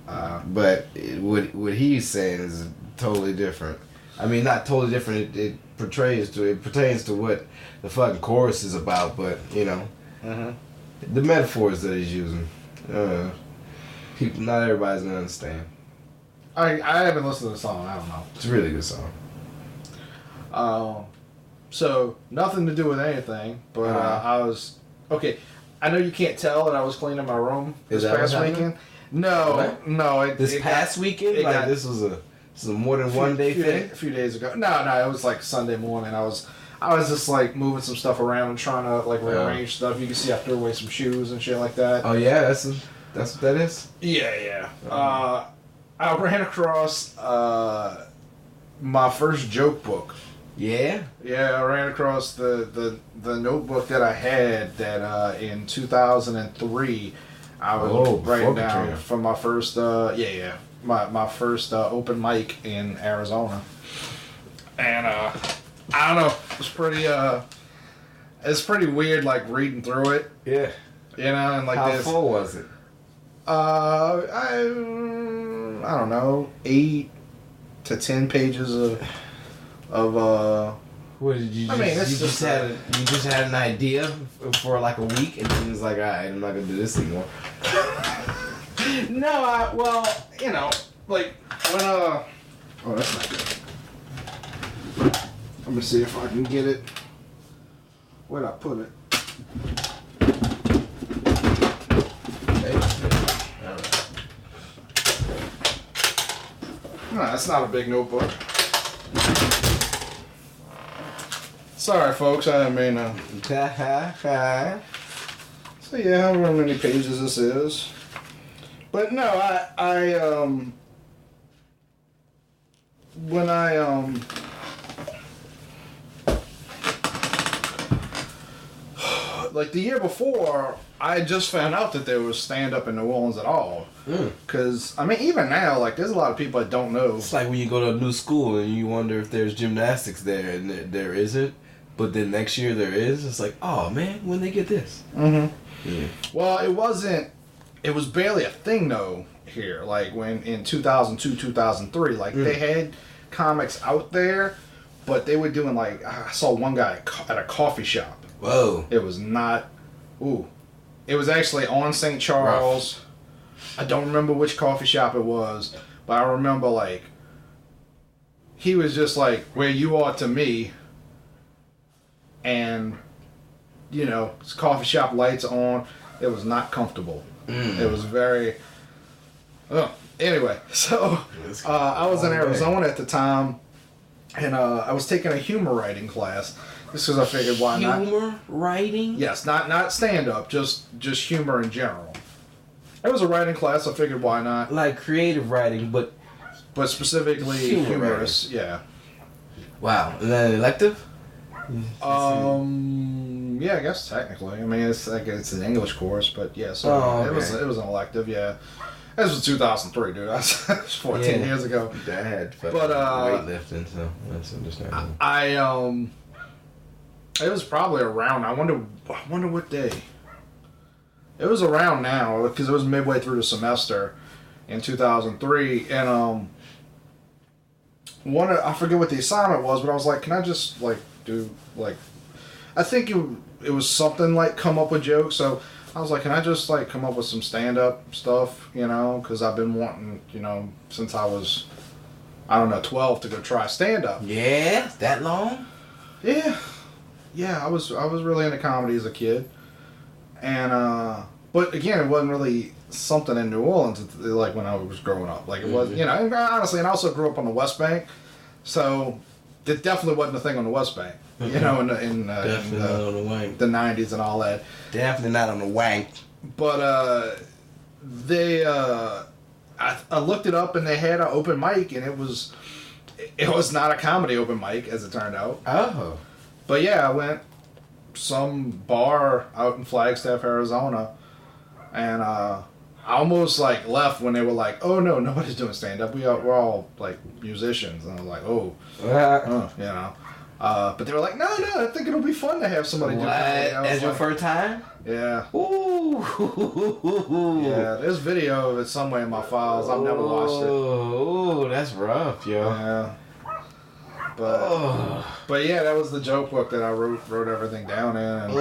But what he's saying is totally different. I mean, not totally different. It pertains to what the fucking chorus is about. But the metaphors that he's using, people, not everybody's gonna understand. I haven't listened to the song. I don't know. It's a really good song. So nothing to do with anything. But I was okay. I know you can't tell that I was cleaning my room this past weekend. No. This past weekend? This was a more than one day thing? A few days ago. No, it was like Sunday morning. I was just like moving some stuff around and trying to like rearrange stuff. You can see I threw away some shoes and shit like that. Oh yeah, that's what that is? Yeah. I ran across my first joke book. Yeah? Yeah, I ran across the notebook that I had that in 2003 I was writing down for my first my first open mic in Arizona. And I don't know, it's pretty weird like reading through it. Yeah. And like how full was it? I don't know, 8 to 10 pages of what did you? You just had an idea for like a week, and then it's like, all right, I'm not gonna do this anymore. No, like when oh, that's not good. I'm gonna see if I can get it. Where'd I put it? No, that's not a big notebook. Sorry, folks, I didn't mean to. So yeah, however many pages this is. But no, when like the year before, I just found out that there was stand-up in New Orleans at all. Because, I mean, even now, like, there's a lot of people that don't know. It's like when you go to a new school and you wonder if there's gymnastics there, and there isn't. But then next year there is. It's like, oh, man, when they get this? Mm-hmm. Yeah. Well, it was barely a thing, though, here. Like, when in 2002, 2003, like, they had comics out there, but they were doing, like, I saw one guy at a coffee shop. Whoa. It was not, it was actually on St. Charles. Rough. I don't remember which coffee shop it was, but I remember, like, he was just like, where you are to me, and, his coffee shop lights on. It was not comfortable. It was very, anyway, so I was in Arizona at the time, and I was taking a humor writing class. This is, I figured, why not? Humor writing? Yes, not stand-up, just humor in general. It was a writing class, I figured, why not? Like creative writing, but specifically humorous, yeah. Wow, is that an elective? Yeah, I guess technically. I mean, it's an English course, but yeah, so okay. It was an elective, yeah. This was 2003, dude. That was 14 years ago. Dad, but weightlifting, so that's understandable. It was probably around. I wonder what day. It was around now because it was midway through the semester in 2003, and I forget what the assignment was, but I was like, can I just like do like, I think it was something like come up with jokes. So I was like, can I just like come up with some stand-up stuff, you know? Because I've been wanting, you know, since I was, I don't know, 12 to go try stand-up. Yeah, that long? Yeah, I was really into comedy as a kid, and but again, it wasn't really something in New Orleans like when I was growing up. Like it was, you know, and honestly, and I also grew up on the West Bank, so it definitely wasn't a thing on the West Bank. You know, in the 90s and all that. Definitely not on the wank. But they, I looked it up and they had an open mic and it was not a comedy open mic as it turned out. Oh. But yeah, I went some bar out in Flagstaff, Arizona, and I almost like left when they were like, "Oh no, nobody's doing stand up. We're all like musicians," and I was like, "Oh, you know." But they were like, no, I think it'll be fun to have somebody do comedy. As your first time? Yeah. Ooh. Yeah, there's video of it somewhere in my files. I've never watched it. Ooh, that's rough, yo. Yeah. But yeah, that was the joke book that I wrote everything down in. And,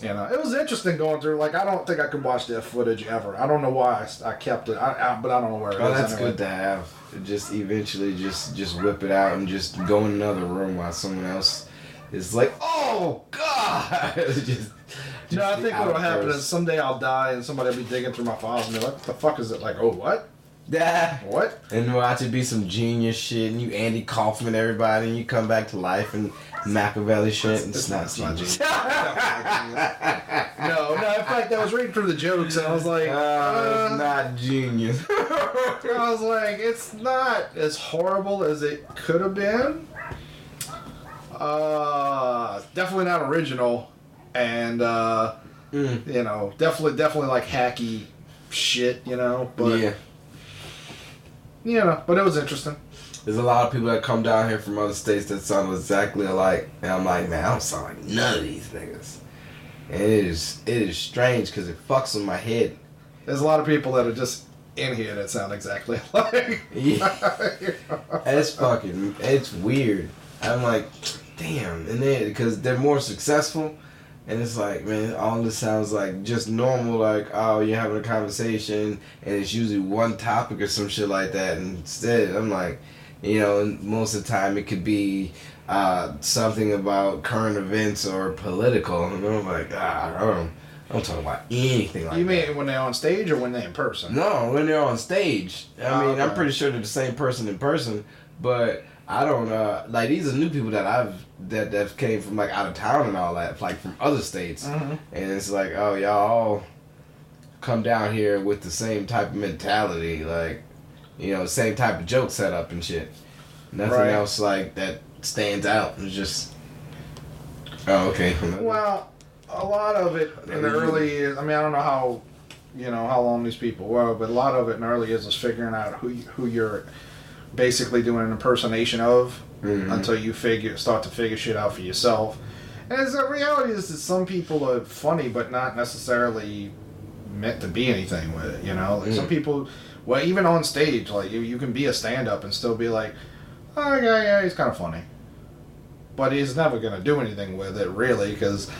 you know, it was interesting going through. Like, I don't think I could watch that footage ever. I don't know why I kept it, but I don't know where it is. That's anyway. good to have. Just eventually just whip it out and just go in another room while someone else is like, oh, God! just no, I think what will happen is someday I'll die and somebody will be digging through my files and be like, what the fuck is it? Like, oh, what? Yeah. What? And watch it be some genius shit and you Andy Kaufman everybody and you come back to life and Machiavelli shit and it's not genius. No, in fact, I was reading through the jokes and I was like, not genius. I was like, it's not as horrible as it could have been. Definitely not original, and you know, definitely like hacky shit, you know. But yeah, you know, but it was interesting. There's a lot of people that come down here from other states that sound exactly alike, and I'm like, man, I don't sound like none of these niggas. And it is strange because it fucks with my head. There's a lot of people that are just in here that sound exactly alike. Yeah. It's weird. I'm like, damn, and then because they're more successful, and it's like, man, all this sounds like just normal, like, oh, you're having a conversation, and it's usually one topic or some shit like that. And instead, I'm like, you know, and most of the time it could be something about current events or political, and I'm like, I don't talk about anything like that. You mean when they're on stage or when they're in person? No, when they're on stage. I mean, okay. I'm pretty sure they're the same person in person, but I don't like these are new people that that came from like out of town and all that, like from other states, and it's like, oh, y'all all come down here with the same type of mentality, like, you know, same type of joke setup and shit. Nothing else like that stands out. It's just, oh, okay. Well, a lot of it in the early years, I mean, I don't know how, you know, how long these people were, but a lot of it in the early years is figuring out who you're basically doing an impersonation of until you start to figure shit out for yourself. And the reality is that some people are funny, but not necessarily meant to be anything with it, you know? Like some people, well, even on stage, like, you can be a stand-up and still be like, oh, yeah, he's kind of funny. But he's never going to do anything with it, really, because,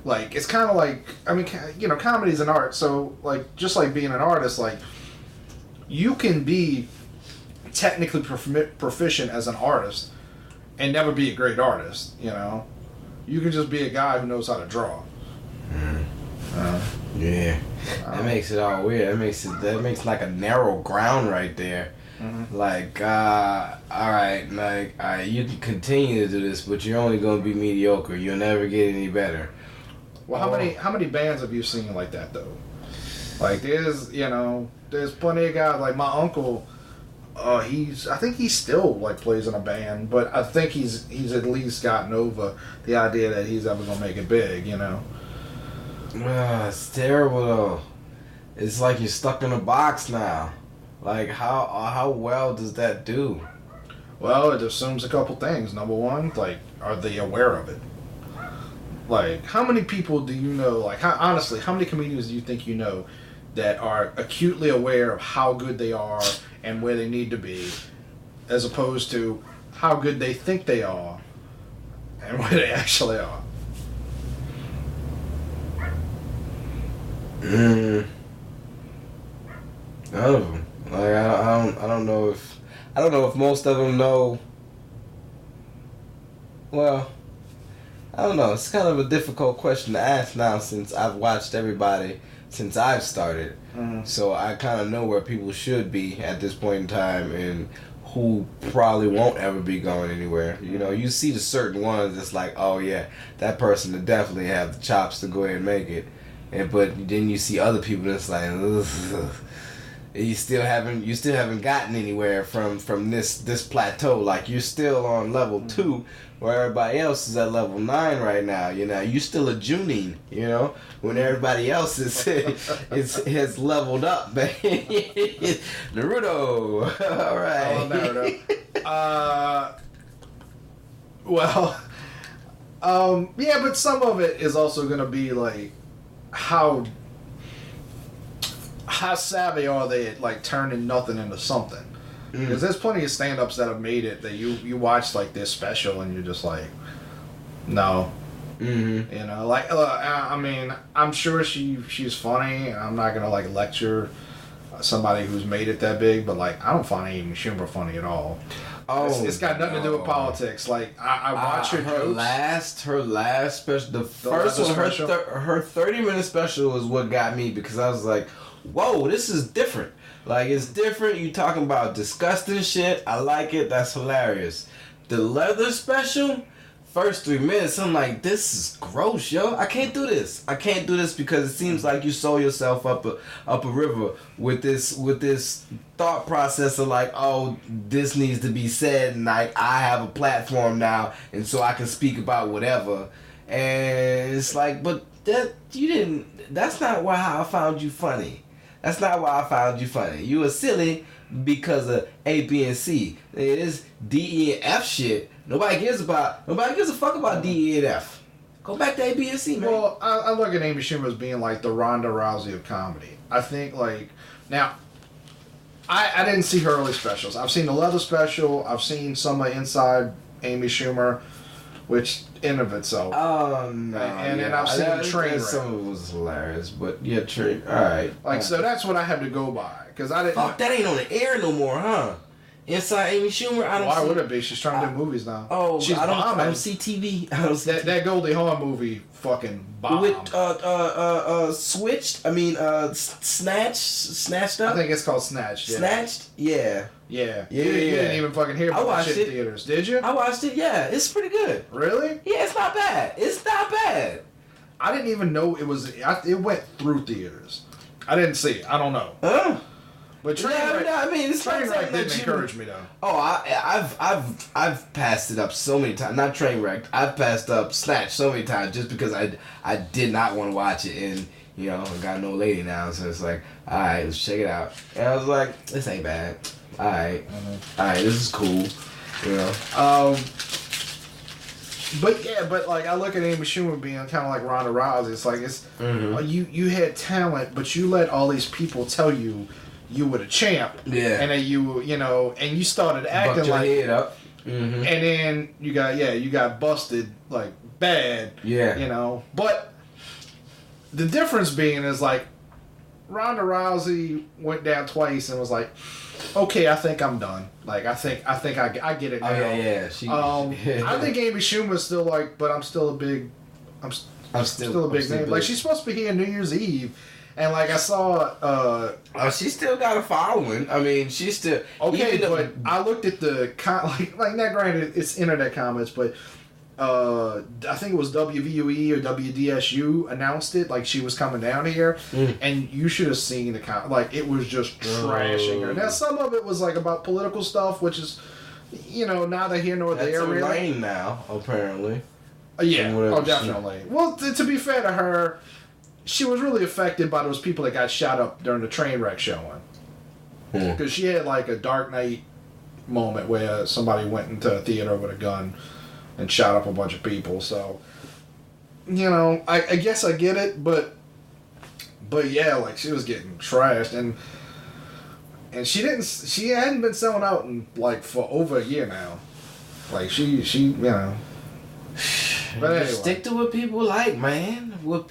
like, it's kind of like, I mean, you know, comedy's an art, so, like, just like being an artist, like, you can be technically proficient as an artist and never be a great artist, you know? You can just be a guy who knows how to draw. Yeah. That makes it all weird. That makes like a narrow ground right there. Like, alright, like, you can continue to do this, but you're only gonna be mediocre. You'll never get any better. Well, how many bands have you seen like that though? Like, there's plenty of guys. Like my uncle, I think he still like plays in a band, but I think he's at least gotten over the idea that he's ever gonna make it big, you know. It's terrible though. It's like you're stuck in a box now. Like, how well does that do? Well, it assumes a couple things. Number one, like, are they aware of it? Like, how many people do you know, like, honestly, how many comedians do you think you know that are acutely aware of how good they are and where they need to be, as opposed to how good they think they are and where they actually are? None of them. Like I don't know if most of them know. Well, I don't know. It's kind of a difficult question to ask now since I've watched everybody since I've started. Mm-hmm. So I kind of know where people should be at this point in time and who probably won't ever be going anywhere. You know, you see the certain ones that's like, oh yeah, that person will definitely have the chops to go ahead and make it. But then you see other people that's like, ugh. You still haven't gotten anywhere from this plateau. Like you're still on level 2, where everybody else is at level 9 right now. You know, you still a Junin. You know, when everybody else has leveled up. Naruto. All right. I love Naruto. Well, yeah, but some of it is also gonna be like how savvy are they at like turning nothing into something? Because there's plenty of stand-ups that have made it that you watch like this special and you're just like, no. Mm-hmm. You know, like I mean, I'm sure she's funny. I'm not gonna like lecture somebody who's made it that big, but like I don't find Amy Schumer funny at all. Oh, it's got nothing to do with politics. Like I watch her jokes. Her last special, the first one, her 30-minute special is what got me because I was like, whoa, this is different. Like, it's different. You talking about disgusting shit. I like it. That's hilarious. The leather special, first 3 minutes, I'm like, this is gross, yo. I can't do this. I can't do this because it seems like you sold yourself up a river with this thought process of like, oh, this needs to be said, and like I have a platform now, and so I can speak about whatever. And it's like, but that's not how I found you funny. That's not why I found you funny. You were silly because of A, B, and C. It is D, E, and F shit. Nobody gives a fuck about D, E, and F. Go back to A, B, and C, man. Well, I look at Amy Schumer as being like the Ronda Rousey of comedy. I think like now, I didn't see her early specials. I've seen the leather special. I've seen some of Inside Amy Schumer, which in of itself. Oh no! And then I've seen Trainwreck. Some of it was hilarious, but yeah, Train. All right. Like so, that's what I had to go by because I didn't. Fuck, that ain't on the air no more, huh? Inside Amy Schumer, I don't. Why would it be? She's trying to do movies now. Oh, she's I bombing. don't see TV. I don't see that Goldie Hawn movie fucking bombed. With Switched. I mean, Snatched Up. I think it's called Snatched. Yeah. Snatched. Yeah. Yeah. You didn't even fucking hear about that shit in theaters, did you? I watched it. Yeah, it's pretty good. Really? Yeah, it's not bad. It's not bad. I didn't even know it was. It went through theaters. I didn't see it. I don't know. But Trainwreck, I mean, it's Trainwreck didn't encourage me though. Oh, I've passed it up so many times. Not Trainwreck. I've passed up Snatch so many times just because I did not want to watch it, and you know I got no lady now, so it's like, all right, let's check it out. And I was like, this ain't bad. All right, this is cool. You know. But like I look at Amy Schumer being kind of like Ronda Rousey. It's like you had talent, but you let all these people tell you were the champ. Yeah. And then and you started acting bucked your like head up. Mm-hmm. And then you got busted like bad. Yeah. You know, but the difference being is like Ronda Rousey went down twice and was like, okay, I think I'm done. Like I think I get it now. Oh yeah. I think Amy Schumer's still like, but I'm still a big name. Like she's supposed to be here New Year's Eve. And like I saw, she still got a following. I mean, she's still okay. But I looked at the like not granted it's internet comments, but I think it was WVUE or WDSU announced it. Like she was coming down here, and you should have seen the like it was just trashing her. Now some of it was like about political stuff, which is neither here nor there. That's really. lane now, apparently. Yeah, definitely. Well, to be fair to her. She was really affected by those people that got shot up during the Trainwreck showing. Because she had like a Dark Knight moment where somebody went into a theater with a gun and shot up a bunch of people. So, I guess I get it, but yeah, like she was getting trashed and she hadn't been selling out in like for over a year now. Like she But anyway. Stick to what people like, man. What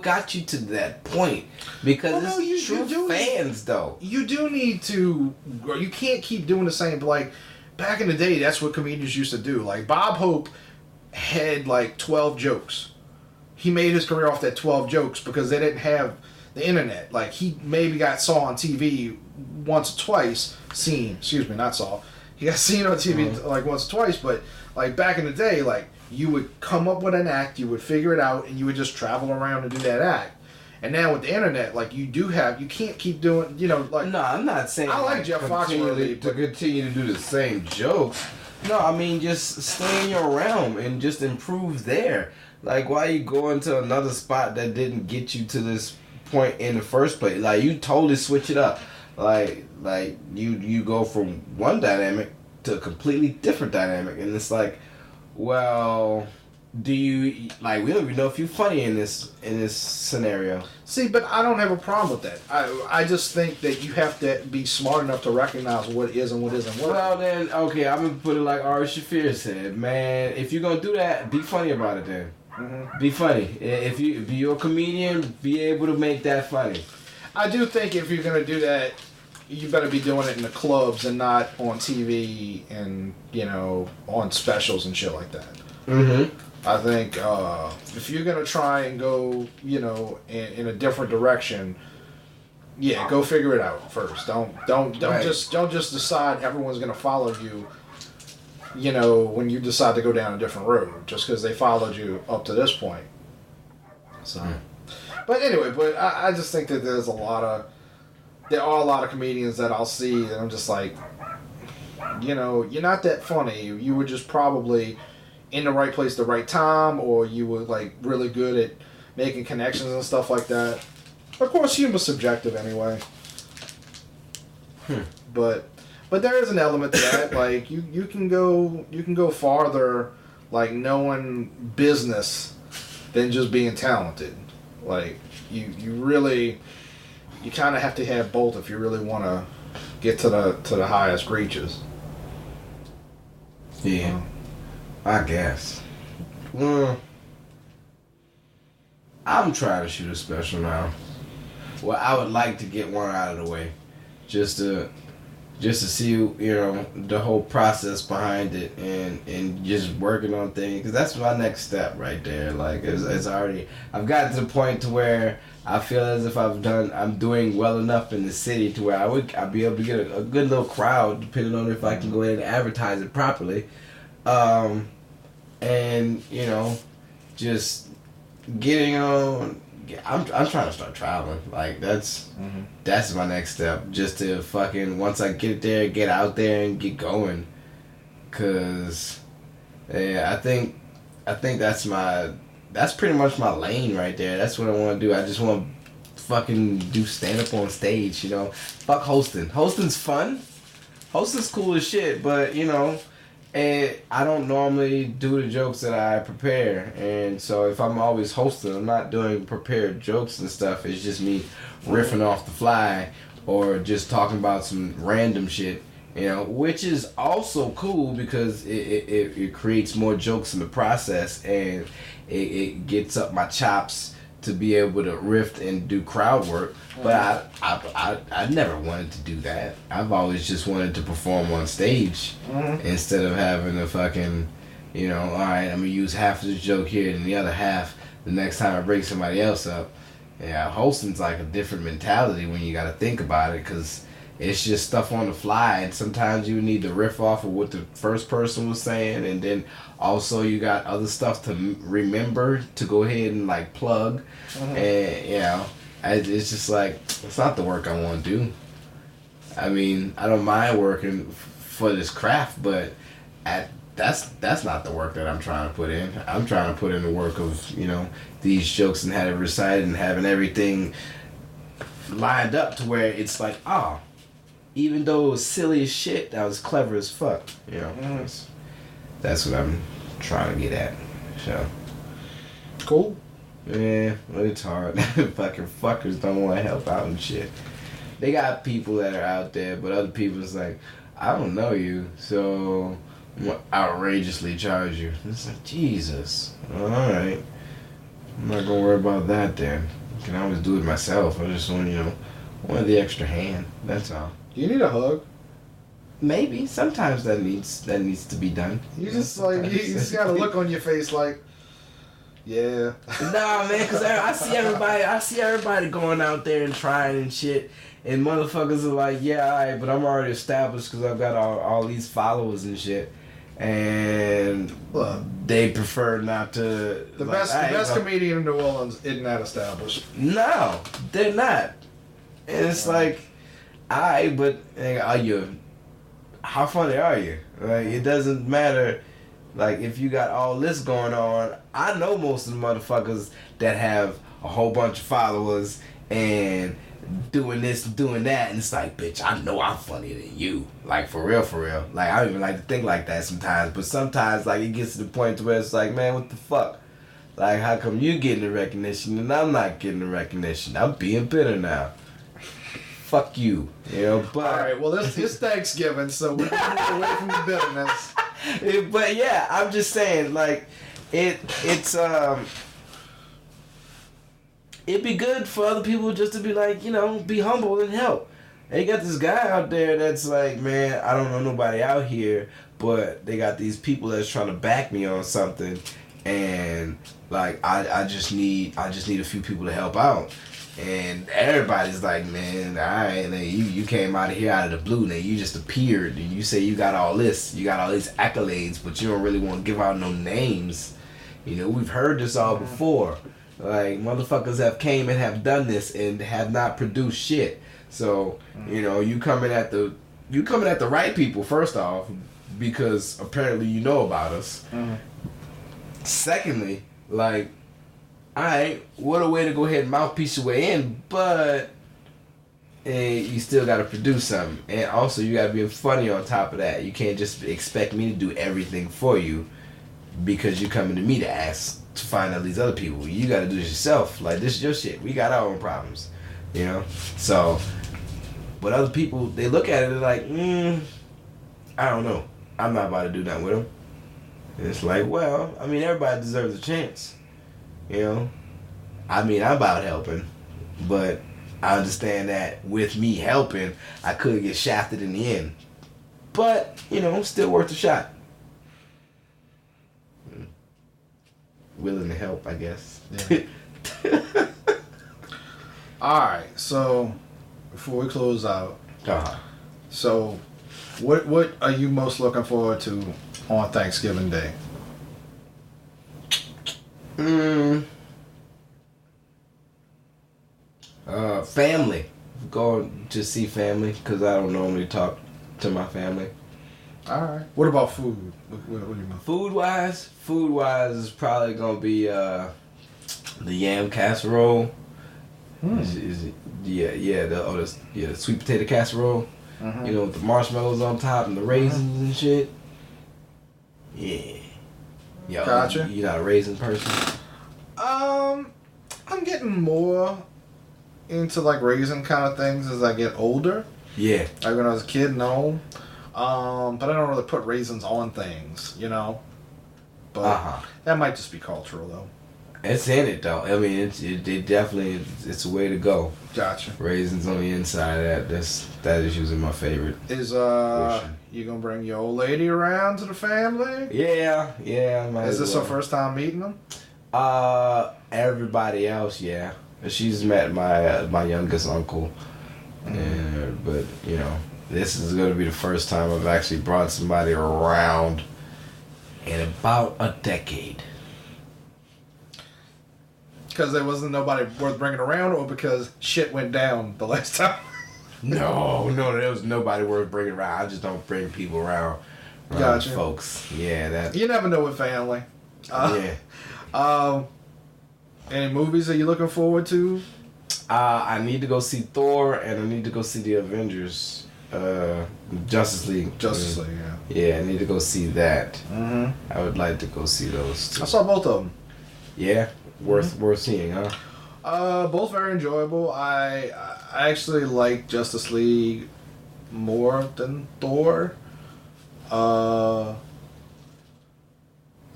got you to that point? Because it's true fans, though. You do need to. You can't keep doing the same. Like back in the day, that's what comedians used to do. Like Bob Hope had like 12 jokes. He made his career off that 12 jokes because they didn't have the internet. Like he maybe saw on TV once or twice. He got seen on TV like once or twice, but like back in the day, like you would come up with an act, you would figure it out, and you would just travel around and do that act. And now with the internet, like you can't keep doing, like. No, I'm not saying. I like Jeff Foxworthy to continue to do the same jokes. No, I mean just stay in your realm and just improve there. Like why you go into another spot that didn't get you to this point in the first place? Like you totally switch it up. Like you go from one dynamic to a completely different dynamic, and it's like, well, do you like? We don't even know if you're funny in this scenario. See, but I don't have a problem with that. I just think that you have to be smart enough to recognize what is and what isn't working. Well then, okay, I'm gonna put it like Ari Shaffir said, man. If you're gonna do that, be funny about it then. Mm-hmm. Be funny. If you're a comedian, be able to make that funny. I do think if you're gonna do that, you better be doing it in the clubs and not on TV and on specials and shit like that. Mm-hmm. I think if you're gonna try and go in a different direction, go figure it out first. Don't right. just decide everyone's gonna follow you. When you decide to go down a different road, just because they followed you up to this point. So, but anyway, I just think that there are a lot of comedians that I'll see that I'm just like, you're not that funny. You were just probably in the right place at the right time, or you were like really good at making connections and stuff like that. Of course, humor's subjective anyway. But there is an element to that. Like you can go farther, like knowing business, than just being talented. Like you kind of have to have both if you really want to get to the highest reaches. Yeah, I guess. I'm trying to shoot a special now. Well, I would like to get one out of the way, just to see the whole process behind it and just working on things, because that's my next step right there. Like it's already, I've gotten to the point to where I feel as if I'm doing well enough in the city to where I'd be able to get a good little crowd, depending on if I can go ahead and advertise it properly, and just getting on. I'm trying to start traveling. Like that's my next step. Just to fucking, once I get there, get out there and get going. Cause I think that's pretty much my lane right there. That's what I want to do. I just want to fucking do stand up on stage. Fuck hosting. Hosting's fun. Hosting's cool as shit. But and I don't normally do the jokes that I prepare, and so if I'm always hosting, I'm not doing prepared jokes and stuff. It's just me riffing off the fly or just talking about some random shit, which is also cool because it creates more jokes in the process, and it gets up my chops to be able to riff and do crowd work. But I never wanted to do that. I've always just wanted to perform on stage instead of having to fucking, all right, I'm gonna use half of this joke here and the other half the next time I break somebody else up. Yeah, hosting's like a different mentality when you got to think about it, because it's just stuff on the fly, and sometimes you need to riff off of what the first person was saying, and then also you got other stuff to remember to go ahead and like plug, and it's just like, it's not the work I want to do. I mean, I don't mind working for this craft, but that's not the work that I'm trying to put in. I'm trying to put in the work of these jokes and have it recited and having everything lined up to where it's like, even though it was silly as shit, that was clever as fuck. That's what I'm trying to get at. So cool. Yeah, but it's hard. Fucking fuckers don't want to help out and shit. They got people that are out there, but other people's like, I don't know you, so outrageously charge you. It's like, Jesus. Alright. I'm not gonna worry about that then. I can always do it myself. I just want, want the extra hand. That's all. You need a hug. Maybe. Sometimes that needs to be done. You just like you just got a look on your face like, yeah. Nah, man, because I see everybody going out there and trying and shit. And motherfuckers are like, yeah, alright, but I'm already established because I've got all these followers and shit. And they prefer not to. The best comedian in New Orleans isn't that established. No, they're not. And it's like, alright, but are you? How funny are you? Like, it doesn't matter. Like, if you got all this going on, I know most of the motherfuckers that have a whole bunch of followers and doing this and doing that, and it's like, bitch, I know I'm funnier than you. Like, for real. Like, I don't even like to think like that sometimes, but sometimes, like, it gets to the point where it's like, man, what the fuck? Like, how come you getting the recognition and I'm not getting the recognition? I'm being bitter now. Fuck you. But... Alright, well, this Thanksgiving, so we're going to move away from the bitterness. But, yeah, I'm just saying, like, it's it'd be good for other people just to be like, be humble and help. And you got this guy out there that's like, man, I don't know nobody out here, but they got these people that's trying to back me on something, and like I just need a few people to help out. And everybody's like, man, alright, you came out of here out of the blue, and you just appeared, and you say you got all this, you got all these accolades, but you don't really want to give out no names. We've heard this all before. Like, motherfuckers have came and have done this and have not produced shit. So, you coming at the right people, first off, because apparently you know about us. Secondly, like, alright, what a way to go ahead and mouthpiece your way in, but you still gotta produce something. And also, you gotta be funny on top of that. You can't just expect me to do everything for you because you're coming to me to ask to find out these other people. You gotta do this yourself. Like, this is your shit. We got our own problems. So, but other people, they look at it, they're like, I don't know. I'm not about to do nothing with them. And it's like, well, I mean, everybody deserves a chance. I'm about helping, but I understand that with me helping, I could get shafted in the end. But, still worth a shot. Willing to help, I guess. Yeah. Alright, so before we close out, so what are you most looking forward to on Thanksgiving Day? Family. Going to see family, because I don't normally talk to my family. Alright. What about food? What do you mean? Food wise is probably gonna be the yam casserole. Is it, the sweet potato casserole. With the marshmallows on top and the raisins and shit. Yeah. Yo, gotcha. You not a raisin person? I'm getting more into like raisin kind of things as I get older. Yeah. Like when I was a kid, no. But I don't really put raisins on things, But that might just be cultural, though. It's in it, though. I mean, it definitely, it's a way to go. Gotcha. Raisins on the inside of that is usually my favorite. Is you gonna bring your old lady around to the family? Yeah. Is this her first time meeting them? Everybody else, yeah. She's met my youngest uncle, but this is going to be the first time I've actually brought somebody around in about a decade. Because there wasn't nobody worth bringing around, or because shit went down the last time? No, there was nobody worth bringing around. I just don't bring people around gotcha. Folks. Yeah, that. You never know with family. Any movies that you looking forward to? I need to go see Thor, and I need to go see the Avengers. Justice League. Yeah. Yeah, I need to go see that. I would like to go see those two. I saw both of them. Yeah, worth seeing, huh? Both very enjoyable. I actually like Justice League more than Thor.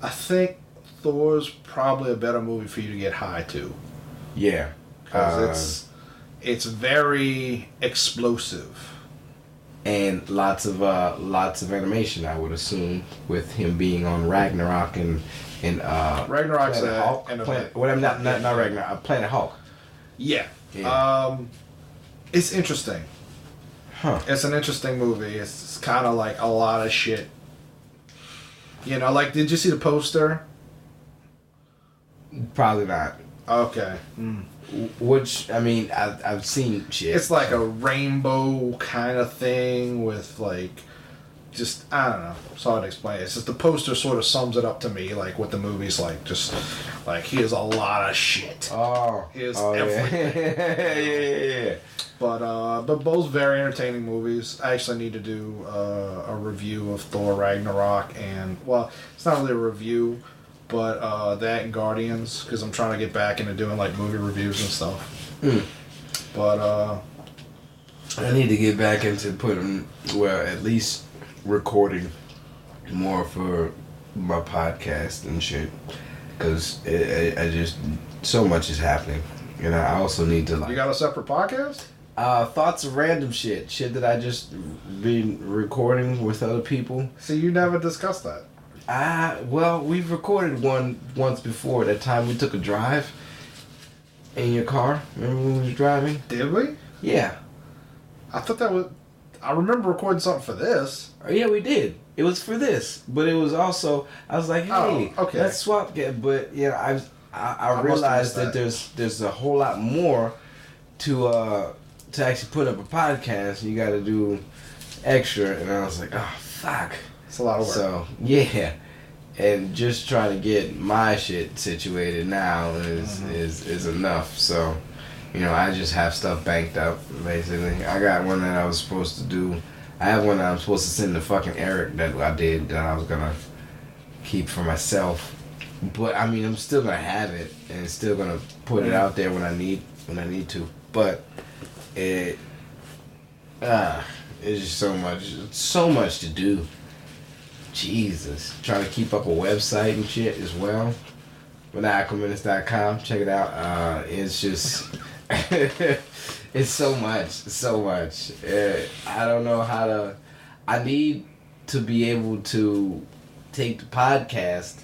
I think Thor's probably a better movie for you to get high to. Yeah. Because it's very explosive. And lots of animation, I would assume, with him being on Ragnarok and Ragnarok's Planet Hulk. Not Ragnarok, Planet Hulk. Yeah. It's interesting. Huh. It's an interesting movie. It's kind of like a lot of shit. You know, like, did you see the poster? Probably not. Okay. Which, I mean, I've seen shit. It's like a rainbow kind of thing with, like, just, I don't know. It's hard to explain. It's just the poster sort of sums it up to me, like, what the movie's like. Just, like, here's a lot of shit. Here's everything. Yeah. But both very entertaining movies. I actually need to do a review of Thor Ragnarok and, well, it's not really a review, but that and Guardians, because I'm trying to get back into doing like movie reviews and stuff. But I need to get back into at least recording more for my podcast and shit, because I just so much is happening, and I also need to like. You got a separate podcast? Thoughts of random shit that I just been recording with other people. See, you never discussed that. Well, we've recorded one once before. That time we took a drive in your car. Remember when we was driving? Did we? Yeah. I thought that was. I remember recording something for this. Yeah, we did. It was for this, but it was also. I was like, hey, okay. Let's swap. But yeah, I realized that there's a whole lot more to actually put up a podcast. You got to do extra, and I was like, oh fuck. It's a lot of work. So, yeah. And just trying to get my shit situated now is enough. So, you know, I just have stuff banked up, basically. I got one that I was supposed to do. I have one that I'm supposed to send to fucking Eric that I did that I was going to keep for myself. But, I mean, I'm still going to have it and still going to put it out there when I need to. But it's just so much to do. Jesus. Trying to keep up a website and shit as well. MetalHandOfGaming.com. Check it out. It's just... it's so much. I don't know how to... I need to be able to take the podcast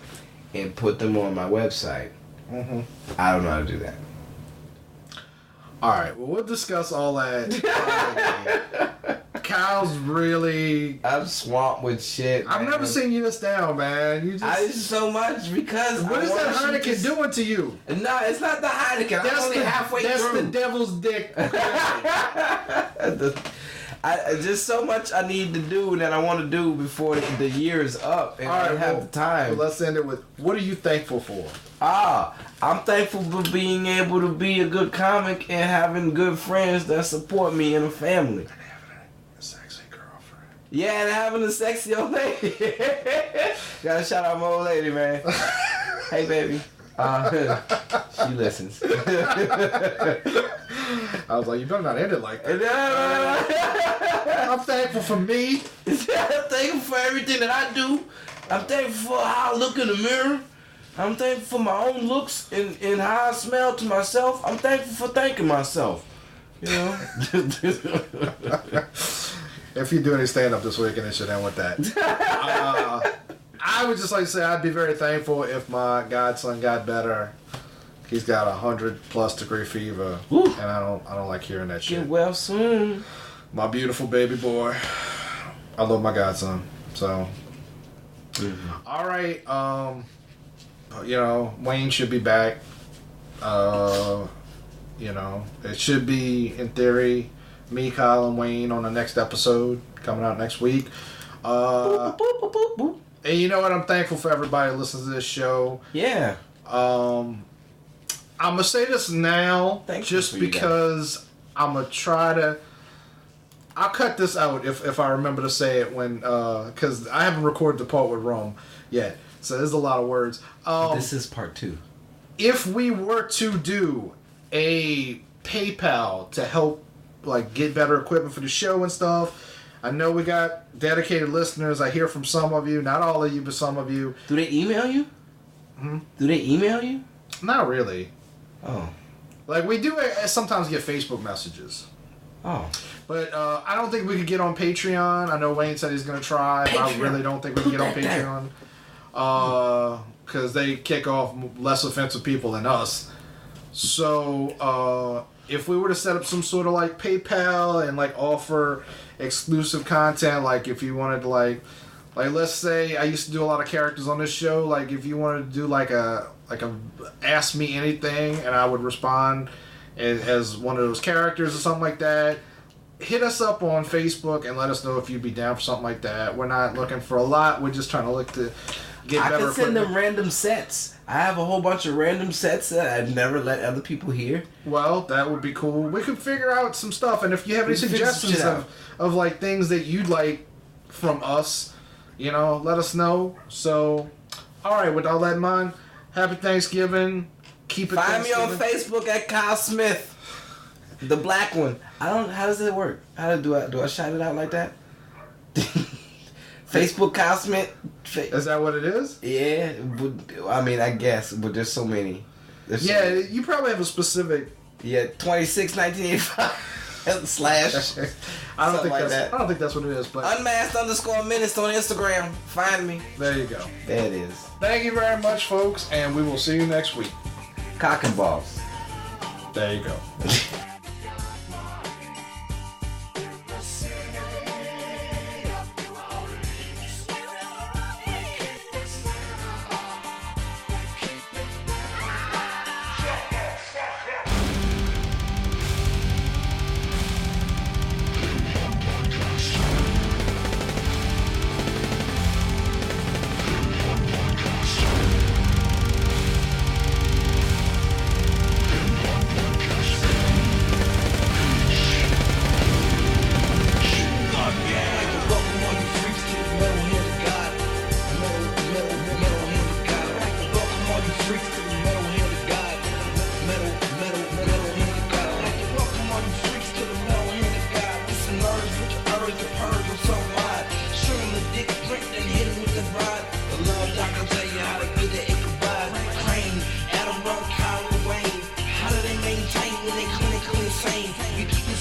and put them on my website. I don't know how to do that. Alright, well, we'll discuss all that. Kyle's really... I'm swamped with shit, I've never seen you this down, man. You just... so much because... What is that Heineken doing to you? No, it's not the Heineken. I'm only halfway through. That's the devil's dick. Just so much I need to do that I want to do before the year is up, and I don't have the time. Well, let's end it with, what are you thankful for? I'm thankful for being able to be a good comic and having good friends that support me and a family. And having a sexy girlfriend. Yeah, and having a sexy old lady. Gotta shout out my old lady, man. Hey, baby. She listens. I was like, you better not end it like that. I'm thankful for me. I'm thankful for everything that I do. I'm thankful for how I look in the mirror. I'm thankful for my own looks and how I smell to myself. I'm thankful for thanking myself. You know? If you do any stand-up this weekend, it should end with that. I would just like to say I'd be very thankful if my godson got better. He's got 100+ degree fever. Woo. And I don't like hearing that shit. Get well soon. My beautiful baby boy. I love my godson. So all right, you know, Wayne should be back. You know, it should be, in theory, me, Kyle, and Wayne on the next episode coming out next week. And you know what? I'm thankful for everybody who listens to this show. Yeah. I'm gonna say this now, just because I'm gonna try to. I'll cut this out if I remember to say it when, because I haven't recorded the part with Rum yet, so there's a lot of words. This is part 2. If we were to do a PayPal to help, like, get better equipment for the show and stuff, I know we got dedicated listeners. I hear from some of you, not all of you, but some of you. Do they email you? Hmm? Do they email you? Not really. Oh. Like, we do sometimes get Facebook messages. Oh. But I don't think we could get on Patreon. I know Wayne said he's going to try, but I really don't think we can get on Patreon. Because they kick off less offensive people than us. So, if we were to set up some sort of, like, PayPal and, like, offer exclusive content, like, if you wanted to, like, let's say I used to do a lot of characters on this show. Like, if you wanted to do, like a Ask Me Anything, and I would respond as one of those characters or something like that, hit us up on Facebook and let us know if you'd be down for something like that. We're not looking for a lot. We're just trying to look to get better. I can send them random sets. I have a whole bunch of random sets that I'd never let other people hear. Well, that would be cool. We could figure out some stuff, and if you have any suggestions of like things that you'd like from us, you know, let us know. So, all right, with all that in mind, happy Thanksgiving. Keep it. Find me on Facebook at Kyle Smith, the black one. How does it work? Do I shout it out like that? Facebook Kyle Smith. Is that what it is? Yeah, I mean, I guess, but there's so many. You probably have a specific. Yeah, 26/1985 slash. I don't think that's what it is. But Unmasked_minutes on Instagram. Find me. There you go. There it is. Thank you very much, folks, and we will see you next week. Cock and balls. There you go.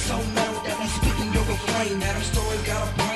So metal that we speaking your refrain. Adam story got a point.